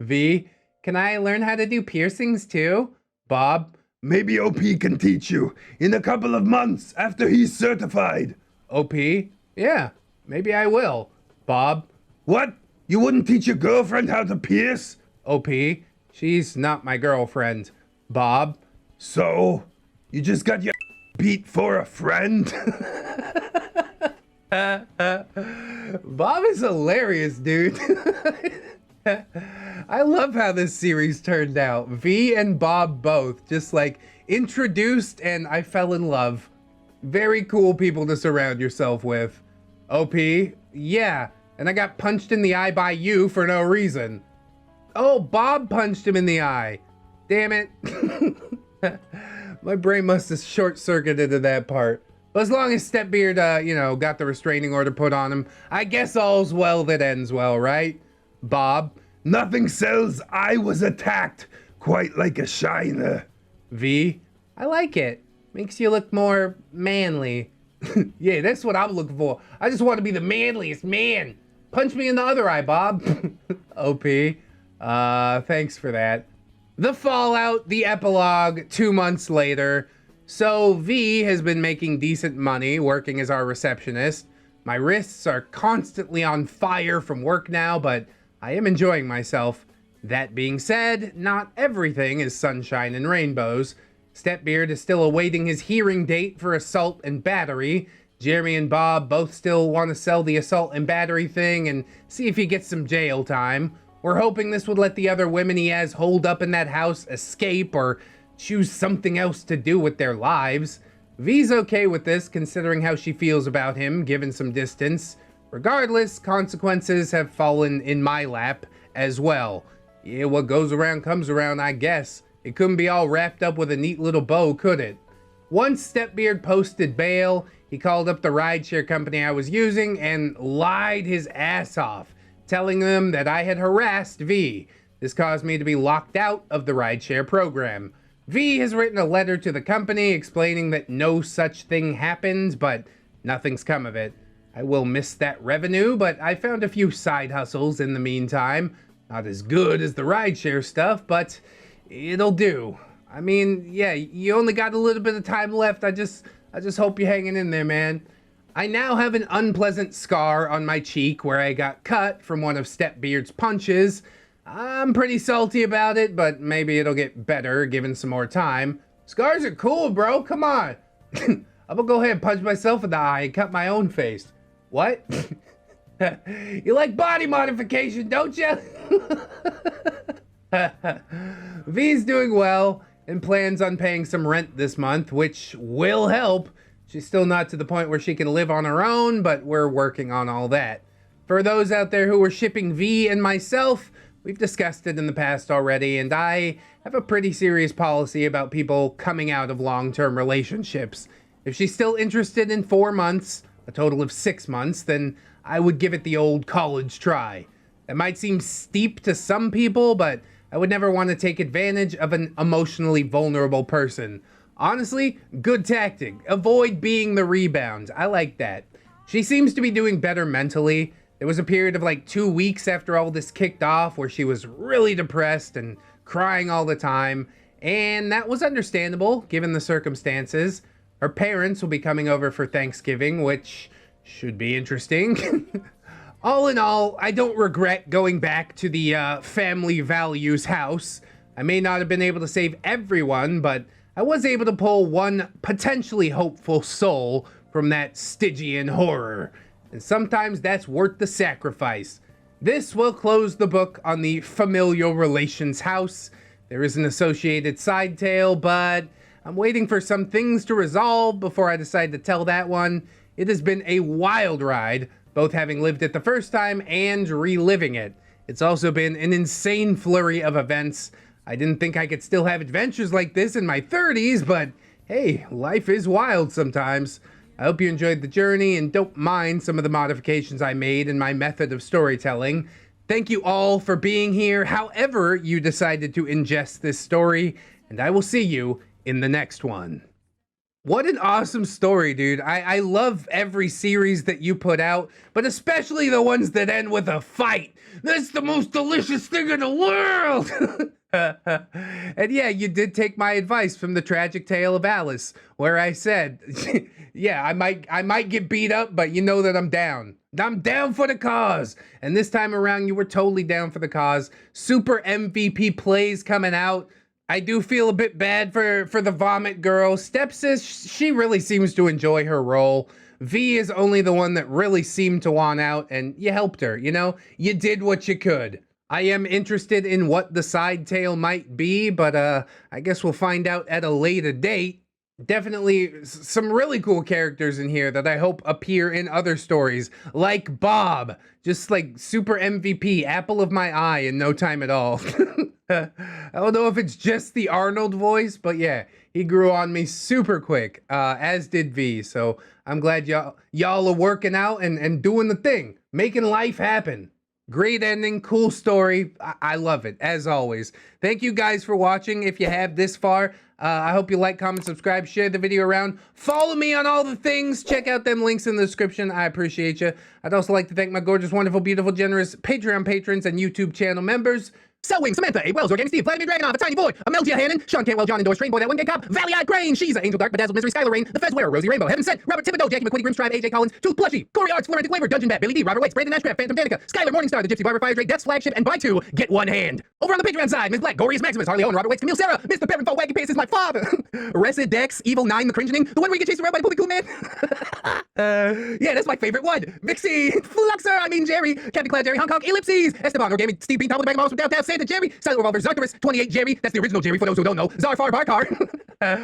V, can I learn how to do piercings too? Bob? Maybe OP can teach you in a couple of months after he's certified. OP? Yeah, maybe I will. Bob? What? You wouldn't teach your girlfriend how to pierce? OP? She's not my girlfriend. Bob? So? You just got your beat for a friend? Bob is hilarious, dude. I love how this series turned out. V and Bob both just like introduced and I fell in love. Very cool people to surround yourself with. OP, yeah, and I got punched in the eye by you for no reason. Oh, Bob punched him in the eye. Damn it. My brain must have short-circuited to that part. But as long as SisterBeard, you know, got the restraining order put on him, I guess all's well that ends well, right? Bob, Nothing says I was attacked quite like a shiner. V, I like it. Makes you look more manly. Yeah, that's what I'm looking for. I just want to be the manliest man. Punch me in the other eye, Bob. OP, thanks for that. The fallout, the epilogue, 2 months later. So V has been making decent money working as our receptionist. My wrists are constantly on fire from work now, but I am enjoying myself. That being said, not everything is sunshine and rainbows. SisterBeard is still awaiting his hearing date for assault and battery. Jeremy and Bob both still want to sell the assault and battery thing and see if he gets some jail time. We're hoping this would let the other women he has holed up in that house escape or choose something else to do with their lives. V's okay with this considering how she feels about him given some distance. Regardless, consequences have fallen in my lap as well. Yeah, what goes around comes around, I guess. It couldn't be all wrapped up with a neat little bow, could it? Once SisterBeard posted bail, he called up the rideshare company I was using and lied his ass off, telling them that I had harassed V. This caused me to be locked out of the rideshare program. V has written a letter to the company explaining that no such thing happened, but nothing's come of it. I will miss that revenue, but I found a few side hustles in the meantime. Not as good as the rideshare stuff, but it'll do. I mean, yeah, you only got a little bit of time left. I just hope you're hanging in there, man. I now have an unpleasant scar on my cheek where I got cut from one of SisterBeard's punches. I'm pretty salty about it, but maybe it'll get better given some more time. Scars are cool, bro. Come on. I'm gonna go ahead and punch myself in the eye and cut my own face. What? You like body modification, don't you? V's doing well and plans on paying some rent this month, which will help. She's still not to the point where she can live on her own, but we're working on all that. For those out there who are shipping V and myself, we've discussed it in the past already, and I have a pretty serious policy about people coming out of long-term relationships. If she's still interested in 4 months, a total of 6 months, then I would give it the old college try. It might seem steep to some people, but I would never want to take advantage of an emotionally vulnerable person. Honestly, good tactic. Avoid being the rebound. I like that. She seems to be doing better mentally. There was a period of like 2 weeks after all this kicked off where she was really depressed and crying all the time, and that was understandable given the circumstances. Her parents will be coming over for Thanksgiving, which should be interesting. All in all, I don't regret going back to the family values house. I may not have been able to save everyone, but I was able to pull one potentially hopeful soul from that Stygian horror. And sometimes that's worth the sacrifice. This will close the book on the familial relations house. There is an associated side tale, but I'm waiting for some things to resolve before I decide to tell that one. It has been a wild ride, both having lived it the first time and reliving it. It's also been an insane flurry of events. I didn't think I could still have adventures like this in my 30s, but hey, life is wild sometimes. I hope you enjoyed the journey and don't mind some of the modifications I made in my method of storytelling. Thank you all for being here, however you decided to ingest this story, and I will see you in the next one. What an awesome story, dude. I love every series that you put out, but especially the ones that end with a fight. That's the most delicious thing in the world! And yeah, you did take my advice from the tragic tale of Alice, where I said, yeah, I might get beat up, but you know that I'm down. I'm down for the cause. And this time around, you were totally down for the cause. Super MVP plays coming out. I do feel a bit bad for the vomit girl. Stepsis, she really seems to enjoy her role. V is only the one that really seemed to want out, and you helped her, you know? You did what you could. I am interested in what the side tale might be, but I guess we'll find out at a later date. Definitely some really cool characters in here that I hope appear in other stories, like Bob, just like super MVP, apple of my eye in no time at all. I don't know if it's just the Arnold voice, but yeah, he grew on me super quick, as did V. So I'm glad y'all are working out and doing the thing, making life happen. Great ending, cool story. I love it, as always. Thank you guys for watching. If you have this far, I hope you like, comment, subscribe, share the video around. Follow me on all the things. Check out them links in the description. I appreciate you. I'd also like to thank my gorgeous, wonderful, beautiful, generous Patreon patrons and YouTube channel members. Selwing, Samantha, A. Wells, Organic Steve, Vladimir Dragonoff, A Tiny Boy, Ameltia Hannon, Sean Cantwell, John Endorse, Train Boy, That One Gay Cop, Valley Eyed Crane, She's Angel Dark, Bedazzled Misery, Skylar Rain, The Fez Wearer, Rosie Rainbow, Heaven Sent, Robert Thibodeau, Jackie McQuitty, Grimstribe, AJ Collins, Tooth Plushy, Corey Arts, Florentic Flavor, Dungeon Bat, Billy D, Robert Waits, Brandon Ashcraft, Phantom Danica, Skylar Morningstar, The Gypsy Barber, Fire Drake, Death's Flagship, and buy two, get one hand. Over on the Patreon side, Ms. Black, Gorius Maximus, Harley Owen, Robert Waits, Camille Sarah, Mr. Parentful, Wacky Pants is my father, ReddX, Evil 9, The Cringening, the one where you get chased around by the Poopy Cool Man. Yeah, that's my favorite one. Vixie, Fluxer, I mean Jerry, Captain Cloud Jerry, Hong Kong, Ellipses, Esteban, Organic Steve Bean, Top of the Bag of Mouse from Downtown Santa, Jerry, Silent Revolver, Zartarus, 28 Jerry, that's the original Jerry for those who don't know, Zarfar Barkar.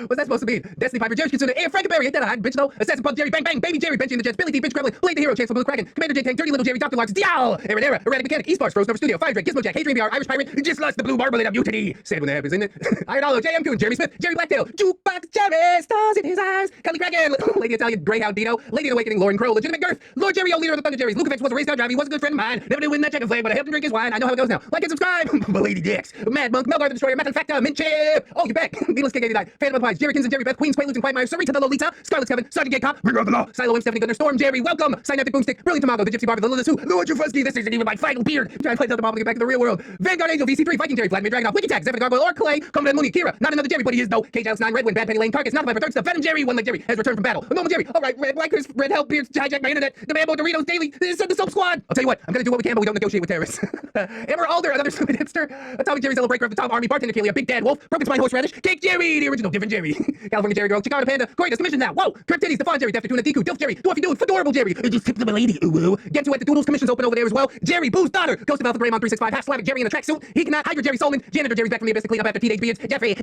What's that supposed to be? Destiny Piper, Jerry Kitsune, Air Frankenberry, ain't that a hide, bitch though? Assassin Punk, Jerry, Bang Bang, Baby Jerry, Benji in the Jets, Billy D, Bitch Kremlin, Blade the Hero, Chancellor Blue Kraken, Commander J Tank, Dirty Little Jerry, Dr. Larks, Dial, Aaron Era, Erratic Mechanic, Eastbars, Frozen Over Studio, Fire Drake, Gizmo Jack, Hadrian VR, Irish Pirate, Just Lost the Blue Marble of Mutiny. Sad when that happens, isn't it? Iron Hollow, JM Coon, Jeremy Smith, Jerry Blacktail, Jukebox Jerry, stars in his eyes, Kelly Kraken, Lady Italian, Greyhound Dino, Lady in Awakening, Lauren Crow, Legitimate Girth, Lord Jerry O, leader of the Thunder Jerrys, Lukovic was a race car driver, he was a good friend of mine, never did win that chicken flag, but I helped him drink his wine, I know how it goes now. Like and subscribe, Lady Dix, Mad Monk, Melgar the Destroyer, Metal Factor, Mint Chip, oh, you're back, Needless Kick 89, Phantom of the Pines, Jerry Kins and Jerry Beth, Queens, Quaaludes and Quagmire, Sarita the Lolita, Scarlet Kevin, Sergeant Gay Cop, Bringer of the Law, Silo Imp, Stephanie Gunner, Storm, Jerry, welcome, Synaptic Boomstick, Brilliant Tomago, the Gypsy Barber, the Lilith Who, Lord Trufusky, this isn't even my final beard, trying to play Delta Mob to get back to the real world, Vanguard Angel, VC3, Viking Jerry, Vladimir Dragonoff, Wiki Tag, Zephyr Gargoyle, or Clay, Commandant Mooney, Kira, not another Jerry, but he is though, Cage Alex 9, Redwind, Bad Penny Lane, Carcass, not my third stuff, Venom Jerry, One Leg Jerry, has returned from battle, Normal Jerry, alright, Red Blackers, Red Hell Beards, hijack my internet, the Mambo Doritos Daily, send the Soap Squad, I'll tell you what, I'm gonna do what we can, but we don't negotiate with terrorists. Amber Alder, another stupid hipster, Atomic Jerry, Celebraker of the Top Army, Bartender Kalia, Big Dad Wolf, Broken Spine Horseradish, Cake Jerry, the original Different Jerry, California Jerry Girl, Chicago Panda, Corey, Commission now, whoa, Crip Titties, Defon Jerry, Def Tuna, Deku, Dilf Jerry, Dwarfy Dude, Fedorable Jerry, just tip the lady, ooh, get to it, the Doodles Commission's open over there as well, Jerry, Boo's daughter, Ghost of Alpha Greymon 365, half Slavic Jerry in a tracksuit, he cannot, Hydra Jerry Solomon, Janitor Jerry's back from the abyss to clean up after teenage beards, Jeffrey,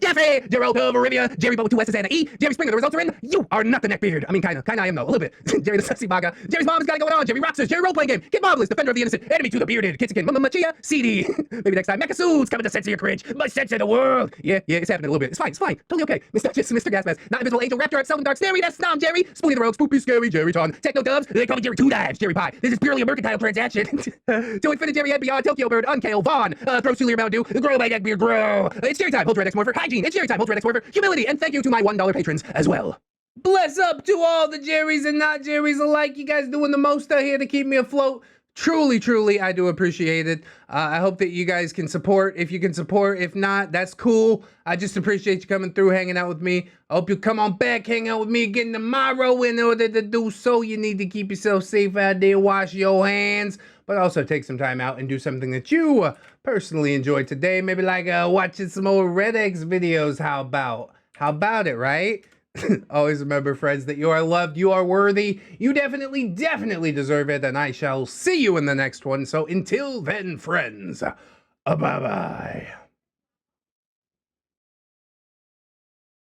Gerald of Arabia, Jerry Boba 2S Anna E, Jerry Springer, the results are in, you are not the neckbeard, I mean kinda I am though, a little bit, Jerry the Sexy Baga, Jerry's mom has got it going on, Jerry Roxas, Jerry Role-Playing Game, Kid Marvelous, Defender of the Innocent, Enemy to the Bearded, Kitzikin, Mama Machia, CD, maybe next time, Mecha Suits, coming to sense of your cringe, my sense of the world, yeah, it's happening a little bit, it's fine, totally okay, Mr. Gasmask, Not Invisible Angel, Raptor, Selden Dark, Snary, that's Snom Jerry, Spoonie the Rogue, Spoopy Scary, Jerry Ton, Techno Dubs, they call me Jerry Two Dives, Jerry Pie, this is purely a mercantile transaction, to Infinite Jerry Ed Beyond, Tokyo Bird, Unkale, Vaughn, Throw Sulier Mountain Dew, Grow by Neckbeard, Grow, it's Jerry Time, Hold ReddX Morpher, Hygiene, it's Jerry Time, Hold ReddX Morpher, Humility, and thank you to my $1 patrons as well. Bless up to all the Jerrys and not Jerrys alike. You guys doing the most out here to keep me afloat. Truly, I do appreciate it. I hope that you guys can support. If you can support, if not, that's cool. I just appreciate you coming through, hanging out with me. I hope you come on back, hang out with me again tomorrow. In order to do so, you need to keep yourself safe out there, wash your hands, but also take some time out and do something that you personally enjoyed today. Maybe like watching some more ReddX videos. How about it, right? Always remember, friends, that you are loved, you are worthy, you definitely deserve it, and I shall see you in the next one. So until then, friends, bye-bye.